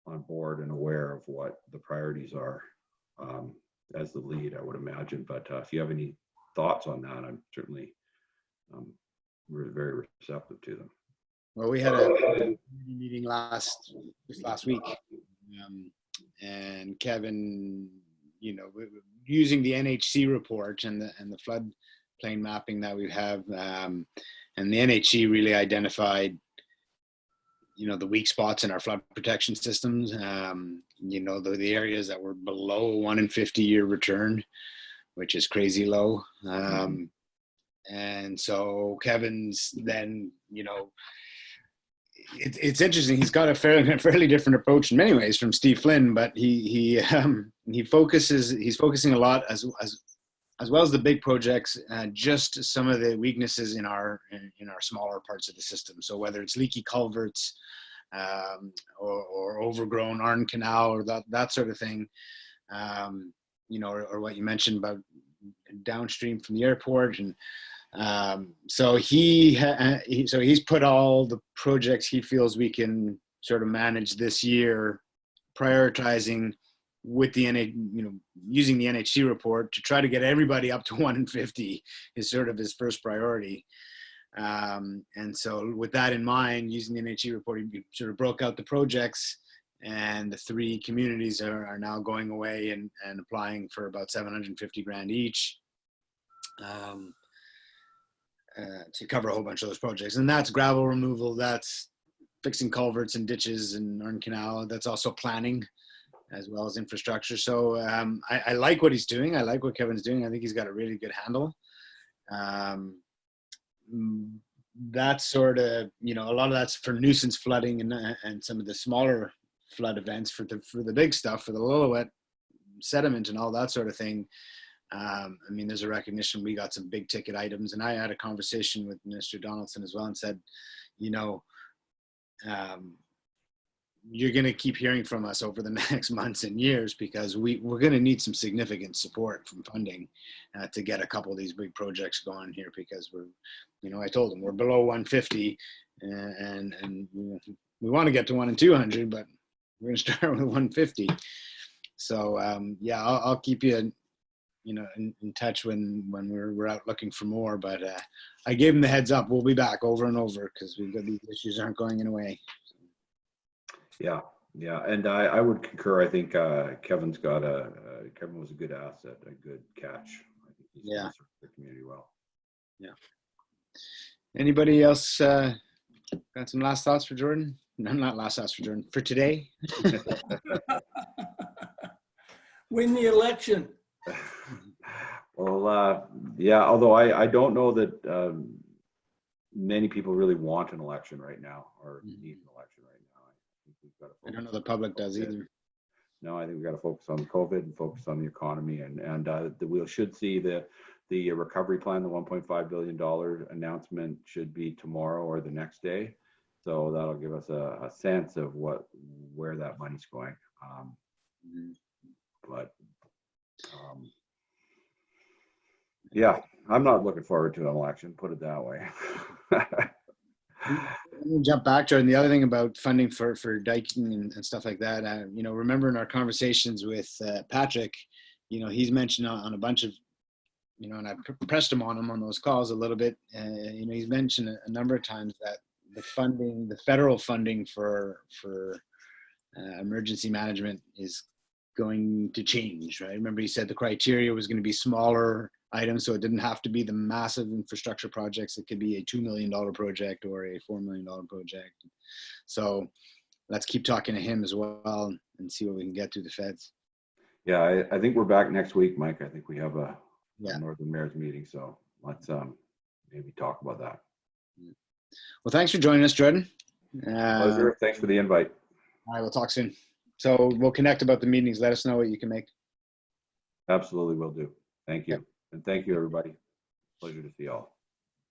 on board and aware of what the priorities are as the lead, I would imagine. But if you have any thoughts on that, I'm certainly very receptive to them. Well, we had a meeting last week, and Kevin, using the NHC report and the floodplain mapping that we have, and the NHC really identified, the weak spots in our flood protection systems. The areas that were below 1 in 50 year return, which is crazy low. And so Kevin's then, it's interesting. He's got a fairly different approach in many ways from Steve Flynn, but he's focusing a lot as well as the big projects, just some of the weaknesses in our smaller parts of the system. So whether it's leaky culverts or overgrown Arn Canal or that sort of thing, or what you mentioned about downstream from the airport. And so he's put all the projects he feels we can sort of manage this year, prioritizing with the using the NHC report to try to get everybody up to 1 in 50 is sort of his first priority. And so with that in mind, using the NHC report, he sort of broke out the projects, and the 3 communities are now going away and applying for about 750 grand each. To cover a whole bunch of those projects. And that's gravel removal, that's fixing culverts and ditches and Arn Canal, that's also planning as well as infrastructure. So I like what he's doing. I like what Kevin's doing. I think he's got a really good handle. That's sort of, a lot of that's for nuisance flooding and some of the smaller flood events. For the big stuff, for the Lillooet sediment and all that sort of thing. There's a recognition we got some big ticket items, and I had a conversation with Minister Donaldson as well and said, you're going to keep hearing from us over the next months and years, because we're going to need some significant support from funding to get a couple of these big projects going here, because I told him we're below 150 and we want to get to 1 in 200, but we're going to start with 150. So I'll keep you in touch when we're out looking for more, but I gave him the heads up. We'll be back over and over because we've got these issues aren't going away. Yeah, and I would concur. I think Kevin was a good asset, a good catch. I think he's served the community well. Yeah. Anybody else got some last thoughts for Jordan? No, not last thoughts for Jordan. For today. Win the election. Well, although I don't know that many people really want an election right now or need an election right now. I think we've got to focus. I don't know the public does either. No, I think we've got to focus on COVID and focus on the economy, and we should see the recovery plan, the $1.5 billion announcement should be tomorrow or the next day. So that'll give us a sense of where that money's going. I'm not looking forward to an election, put it that way. Jump back, Jordan. The other thing about funding for Dyking and stuff like that, remember in our conversations with Patrick, he's mentioned on a bunch of, and I pressed him on those calls a little bit. He's mentioned a number of times that the federal funding for emergency management is going to change, right? Remember, he said the criteria was going to be smaller items, so it didn't have to be the massive infrastructure projects. It could be a $2 million project or a $4 million project. So let's keep talking to him as well and see what we can get through the feds. Yeah, I think we're back next week, Mike. I think we have a Northern Mayor's meeting, so let's maybe talk about that. Well, thanks for joining us, Jordan. Pleasure. Thanks for the invite. All right, we'll talk soon. So we'll connect about the meetings. Let us know what you can make. Absolutely will do. Thank you. And thank you, everybody. Pleasure to see you all.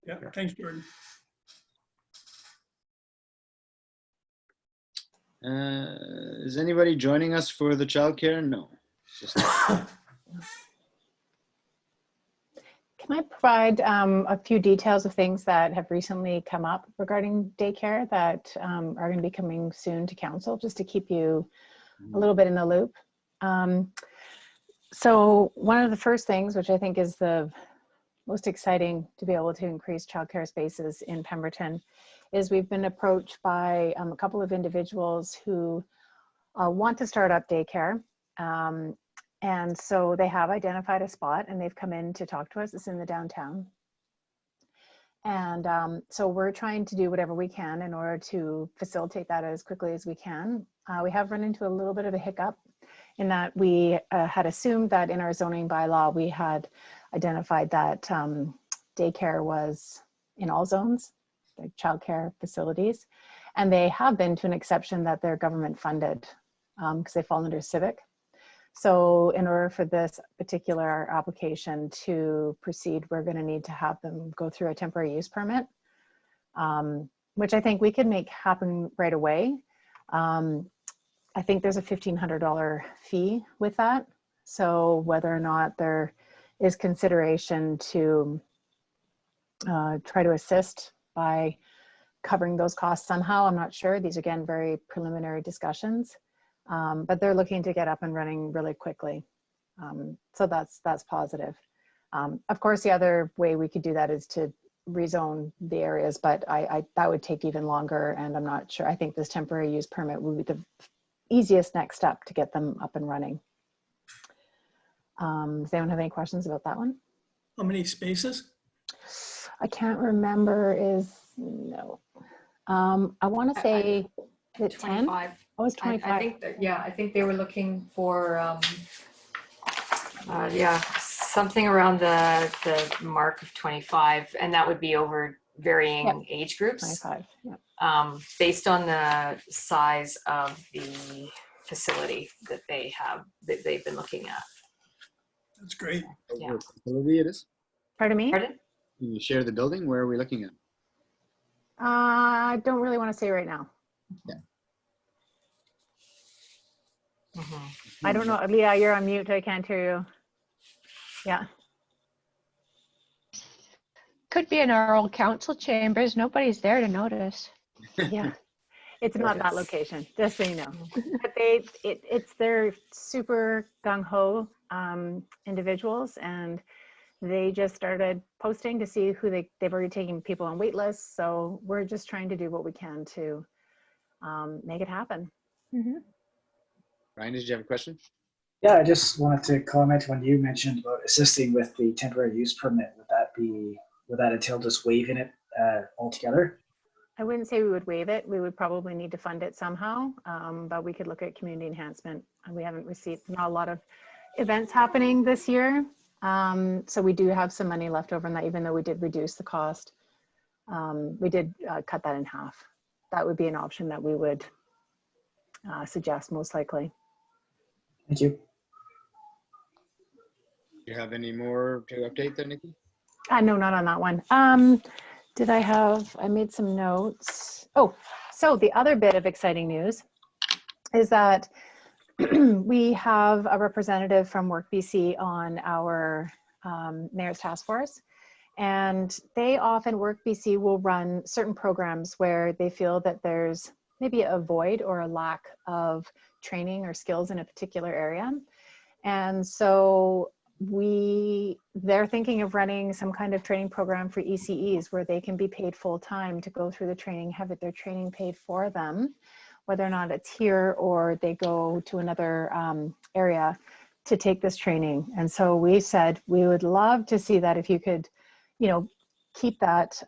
Yeah, Take care. thanks, Jordan. Is anybody joining us for the childcare? No. Just Can I provide a few details of things that have recently come up regarding daycare that are going to be coming soon to council, just to keep you a little bit in the loop? So one of the first things, which I think is the most exciting to be able to increase childcare spaces in Pemberton, is we've been approached by a couple of individuals who want to start up daycare. And so they have identified a spot and they've come in to talk to us. It's in the downtown. And so we're trying to do whatever we can in order to facilitate that as quickly as we can. We have run into a little bit of a hiccup in that we had assumed that in our zoning bylaw, we had identified that daycare was in all zones, like childcare facilities. And they have been to an exception that they're government funded because they fall under civic. So in order for this particular application to proceed, we're going to need to have them go through a temporary use permit, which I think we could make happen right away. I think there's a $1,500 fee with that. So whether or not there is consideration to try to assist by covering those costs somehow, I'm not sure. These are, again, very preliminary discussions. But they're looking to get up and running really quickly. So that's positive. Of course, the other way we could do that is to rezone the areas, but that would take even longer, and I'm not sure. I think this temporary use permit would be the easiest next step to get them up and running. Does anyone have any questions about that one? How many spaces? I can't remember. No. I want to say, is it 10? 25. Oh, it's 25. I think that, yeah, I think they were looking for, yeah, something around the mark of 25, and that would be over varying age groups. 25, yeah. Based on the size of the facility that they have, that they've been looking at. That's great. Yeah. What facility it is? Pardon me? Pardon? Can you share the building? Where are we looking at? I don't really want to say right now. Mm-hmm. I don't know. Leah, you're on mute. I can't hear you. Yeah. Could be in our old council chambers. Nobody's there to notice. Yeah. It's not that location, just so you know. But they're super gung-ho individuals, and they just started posting to see who they've already taken people on wait lists. So we're just trying to do what we can to make it happen. Mm-hmm. Ryan, did you have a question? Yeah, I just wanted to comment when you mentioned about assisting with the temporary use permit. Would that entail just waiving it altogether? I wouldn't say we would waive it. We would probably need to fund it somehow, but we could look at community enhancement. And we haven't received not a lot of events happening this year. So we do have some money left over in that, even though we did reduce the cost. We did cut that in half. That would be an option that we would suggest most likely. Thank you. Do you have any more to update there, Nikki? No, not on that one. I made some notes. Oh, so the other bit of exciting news is that we have a representative from Work BC on our Mayor's Task Force. And they often, Work BC will run certain programs where they feel that there's maybe a void or a lack of training or skills in a particular area. And so they're thinking of running some kind of training program for ECEs where they can be paid full-time to go through the training, have their training paid for them, whether or not it's here or they go to another area to take this training. And so we said we would love to see that if you could, keep that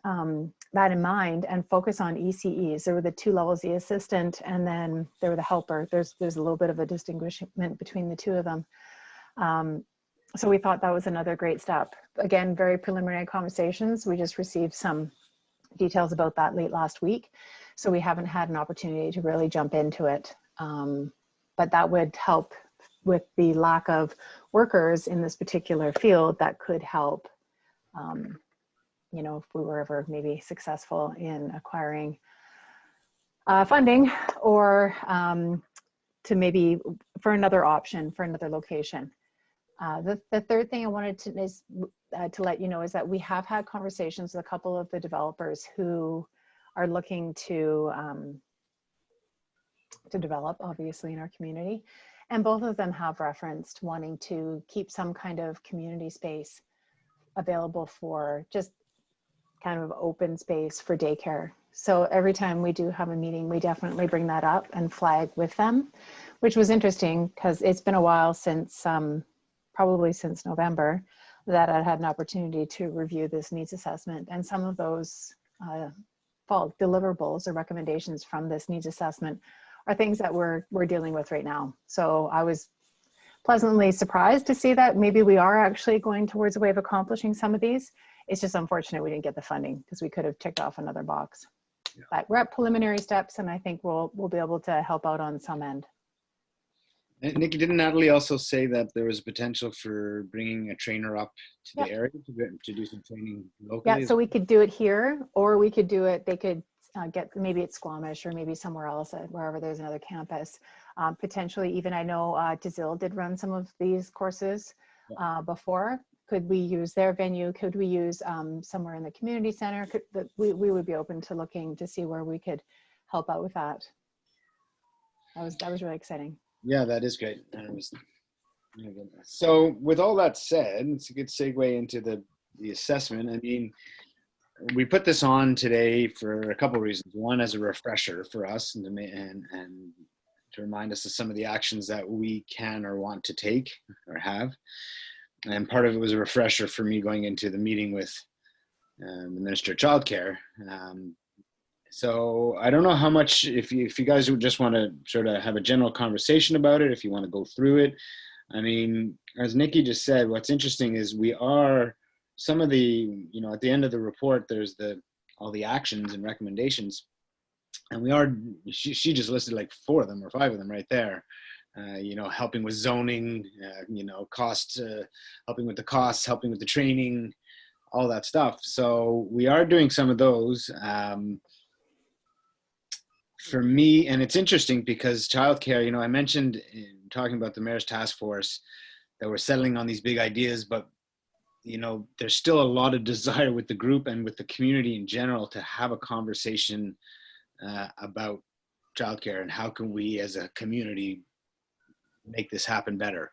that in mind and focus on ECEs. There were the two levels, the assistant, and then there were the helper. There's a little bit of a distinguishment between the two of them. So we thought that was another great step. Again, very preliminary conversations. We just received some details about that late last week. So we haven't had an opportunity to really jump into it. But that would help with the lack of workers in this particular field, that could help, you know, if we were ever maybe successful in acquiring funding, or to maybe for another option, for another location. The third thing I wanted to let you know is that we have had conversations with a couple of the developers who are looking to develop, obviously, in our community. And both of them have referenced wanting to keep some kind of community space available for just kind of open space for daycare. So every time we do have a meeting, we definitely bring that up and flag with them, which was interesting because it's been a while since, probably since November, that I had an opportunity to review this needs assessment. And some of those deliverables or recommendations from this needs assessment are things that we're dealing with right now. So I was pleasantly surprised to see that maybe we are actually going towards a way of accomplishing some of these. It's just unfortunate we didn't get the funding, because we could have ticked off another box. Yeah. But we're at preliminary steps, and I think we'll be able to help out on some end. And Nikki, didn't Natalie also say that there was potential for bringing a trainer up to the area to do some training locally? Yeah, so we could do it here, or we could do it, they could get, maybe it's Squamish or maybe somewhere else, wherever there's another campus. Potentially even, I know DeZille did run some of these courses before. Could we use their venue? Could we use somewhere in the community center? We would be open to looking to see where we could help out with that. That was really exciting. Yeah, that is great. So with all that said, it's a good segue into the assessment. I mean, we put this on today for a couple of reasons. One, as a refresher for us, and to remind us of some of the actions that we can or want to take or have. And part of it was a refresher for me going into the meeting with the Minister of Childcare. So I don't know how much, if you guys would just want to sort of have a general conversation about it, if you want to go through it. I mean, as Nikki just said, what's interesting is some of the, you know, at the end of the report, there's all the actions and recommendations. And she just listed like 4 of them or 5 of them right there. You know, helping with zoning, you know, helping with the costs, helping with the training, all that stuff. So we are doing some of those. For me, and it's interesting because childcare, you know, I mentioned in talking about the Mayor's Task Force that we're settling on these big ideas, but, you know, there's still a lot of desire with the group and with the community in general to have a conversation about childcare and how can we as a community make this happen better.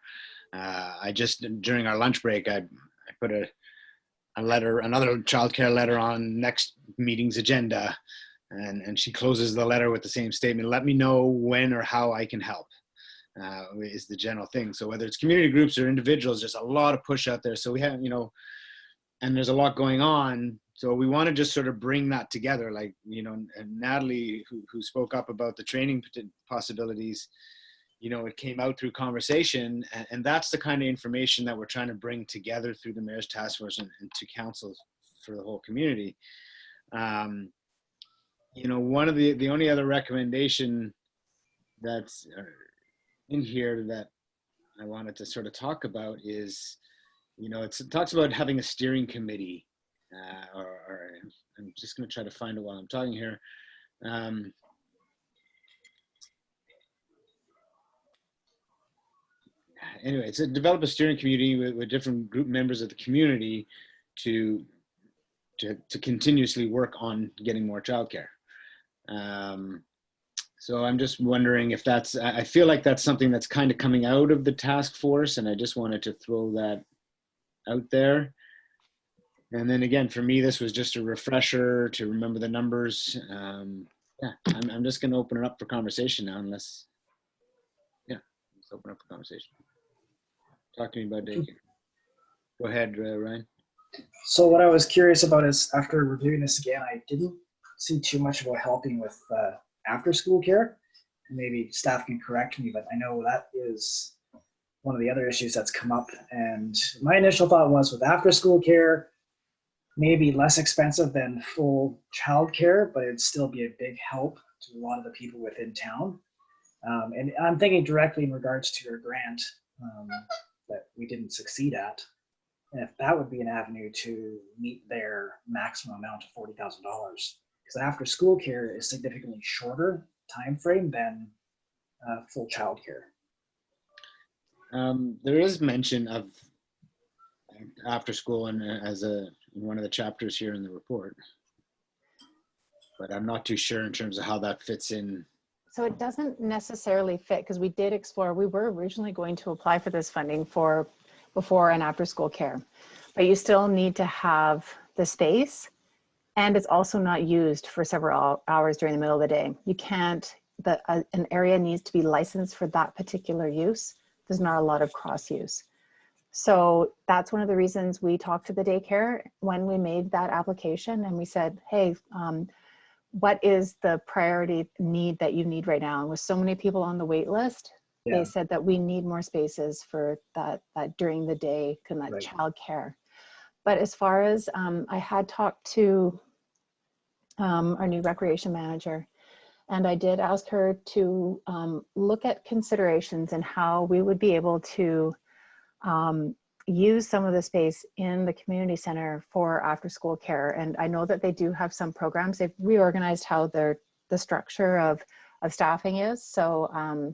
During our lunch break, I put another childcare letter on next meeting's agenda. And she closes the letter with the same statement: let me know when or how I can help, is the general thing. So whether it's community groups or individuals, there's a lot of push out there. So we have, you know, and there's a lot going on. So we want to just sort of bring that together. Like, you know, and Natalie, who spoke up about the training possibilities, you know, it came out through conversation. And that's the kind of information that we're trying to bring together through the Mayor's Task Force and to council for the whole community. You know, one of the only other recommendation that's in here that I wanted to sort of talk about is, you know, it talks about having a steering committee, or I'm just going to try to find it while I'm talking here. Anyway, it's develop a steering committee with different group members of the community to continuously work on getting more childcare. So I'm just wondering if I feel like that's something that's kind of coming out of the task force, and I just wanted to throw that out there. And then again, for me, this was just a refresher to remember the numbers. Yeah, I'm just going to open it up for conversation now, let's open up for conversation. Talk to me about daycare. Go ahead, Ryan. So what I was curious about is, after reviewing this again, I didn't see too much about helping with after school care. Maybe staff can correct me, but I know that is one of the other issues that's come up. And my initial thought was, with after school care, maybe less expensive than full child care, but it'd still be a big help to a lot of the people within town. And I'm thinking directly in regards to your grant that we didn't succeed at. And if that would be an avenue to meet their maximum amount of $40,000, because after school care is significantly shorter time frame than full child care. There is mention of after school and in one of the chapters here in the report, but I'm not too sure in terms of how that fits in. So it doesn't necessarily fit because we did explore, we were originally going to apply for this funding for before and after school care, but you still need to have the space, and it's also not used for several hours during the middle of the day. You can't, an area needs to be licensed for that particular use. There's not a lot of cross use. So that's one of the reasons we talked to the daycare when we made that application, and we said, hey, what is the priority need that you need right now? And with so many people on the wait list, they said that we need more spaces for that during the day, and that child care. But as far as I had talked to our new recreation manager, and I did ask her to look at considerations and how we would be able to use some of the space in the community center for after school care. And I know that they do have some programs. They've reorganized how the structure of staffing is, so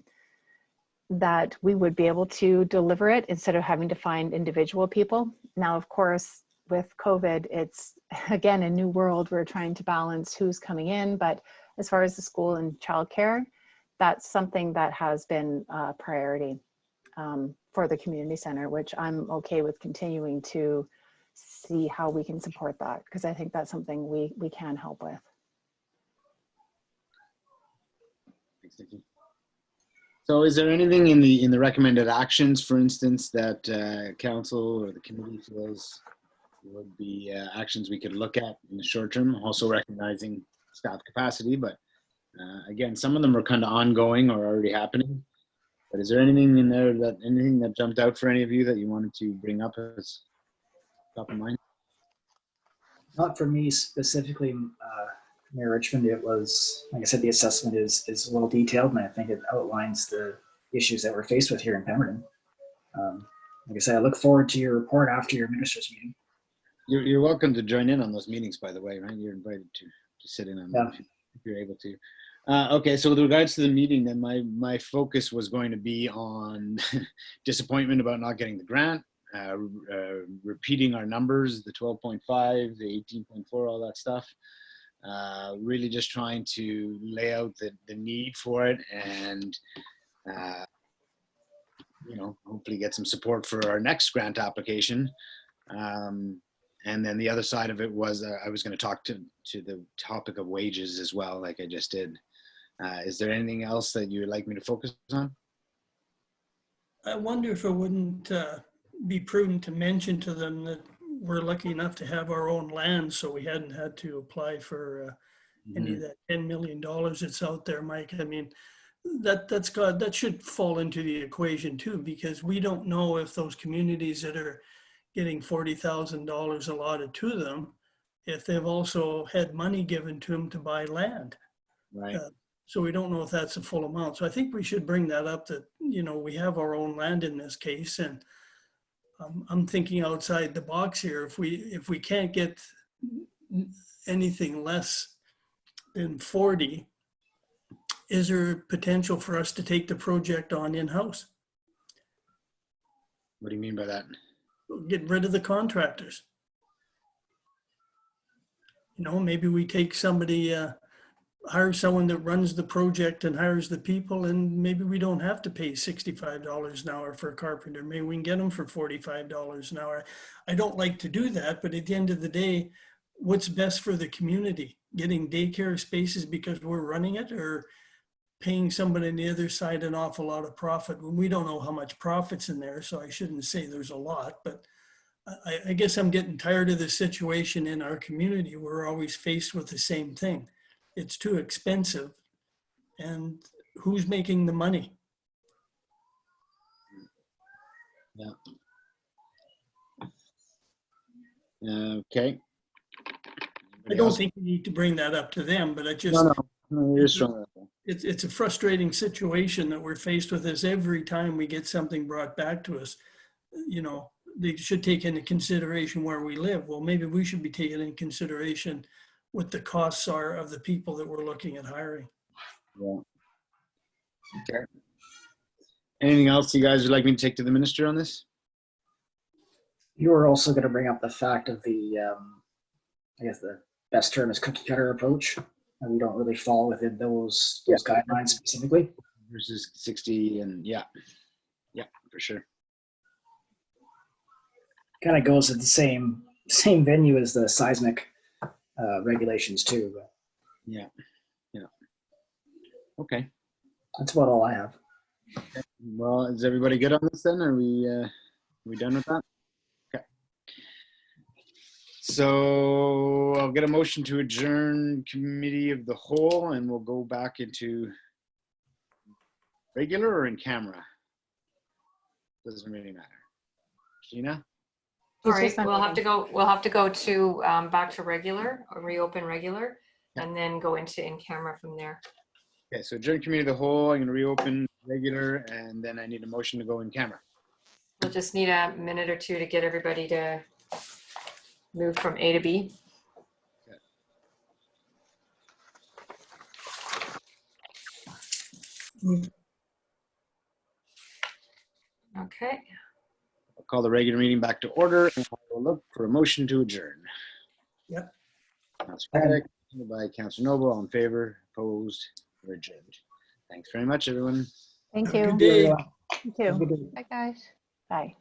that we would be able to deliver it instead of having to find individual people. Now, of course, with COVID, it's again a new world. We're trying to balance who's coming in, but as far as the school and childcare, that's something that has been a priority for the community center, which I'm okay with continuing to see how we can support that, because I think that's something we can help with. Thanks, Nikki. So is there anything in the recommended actions, for instance, that council or the committee feels would be actions we could look at in the short term, also recognizing staff capacity, but again, some of them are kind of ongoing or already happening. But is there anything in there anything that jumped out for any of you that you wanted to bring up as top of mind? Not for me specifically, Mayor Richmond. It was, like I said, the assessment is well detailed, and I think it outlines the issues that we're faced with here in Pemberton. Like I said, I look forward to your report after your ministers' meeting. You're welcome to join in on those meetings, by the way, right? You're invited to sit in on them if you're able to. Okay, so with regards to the meeting, then my focus was going to be on disappointment about not getting the grant, repeating our numbers, the 12.5, the 18.4, all that stuff. Really just trying to lay out the need for it, and hopefully get some support for our next grant application. And then the other side of it was I was going to talk to the topic of wages as well, like I just did. Is there anything else that you would like me to focus on? I wonder if it wouldn't be prudent to mention to them that we're lucky enough to have our own land, so we hadn't had to apply for any of that $10 million that's out there, Mike. I mean, that should fall into the equation too, because we don't know if those communities that are getting $40,000 allotted to them, if they've also had money given to them to buy land. Right. So we don't know if that's a full amount. So I think we should bring that up, that, we have our own land in this case. And I'm thinking outside the box here. If we can't get anything less than 40, is there potential for us to take the project on in-house? What do you mean by that? Get rid of the contractors. Maybe we take somebody, hire someone that runs the project and hires the people, and maybe we don't have to pay $65 an hour for a carpenter. Maybe we can get them for $45 an hour. I don't like to do that, but at the end of the day, what's best for the community? Getting daycare spaces because we're running it, or paying somebody on the other side an awful lot of profit when we don't know how much profit's in there, so I shouldn't say there's a lot, but I guess I'm getting tired of the situation in our community. We're always faced with the same thing. It's too expensive, and who's making the money? Yeah. Okay. I don't think you need to bring that up to them, but I just... No, you're strong. it's a frustrating situation that we're faced with this every time we get something brought back to us. You know, they should take into consideration where we live. Well, maybe we should be taking into consideration what the costs are of the people that we're looking at hiring. Yeah. Okay. Anything else you guys would like me to take to the minister on this? You were also going to bring up the fact of the, I guess the best term is cookie cutter approach, and we don't really fall within those guidelines specifically. Versus 60 and yeah, for sure. Kind of goes to the same venue as the seismic regulations too. But Yeah. Okay. that's about all I have. Well, is everybody good on this then? Are we done with that? Okay. So I'll get a motion to adjourn committee of the whole, and we'll go back into regular or in camera. Doesn't really matter. Gina? All It's right, just on we'll have to meeting. go, to, back to regular, or reopen regular, and then go into in-camera from there. Okay, so adjourn committee of the whole, I'm gonna reopen regular, and then I need a motion to go in camera. We'll just need a minute or two to get everybody to move from A to B. Okay, I'll call the regular meeting back to order, and we'll look for a motion to adjourn. Yep. Councilor Paddock, seconded by Councilor Noble, all in favor, opposed, or adjourned. Thanks very much, everyone. Thank Have a you. good day. You too. Have a good day. Bye, guys. Bye.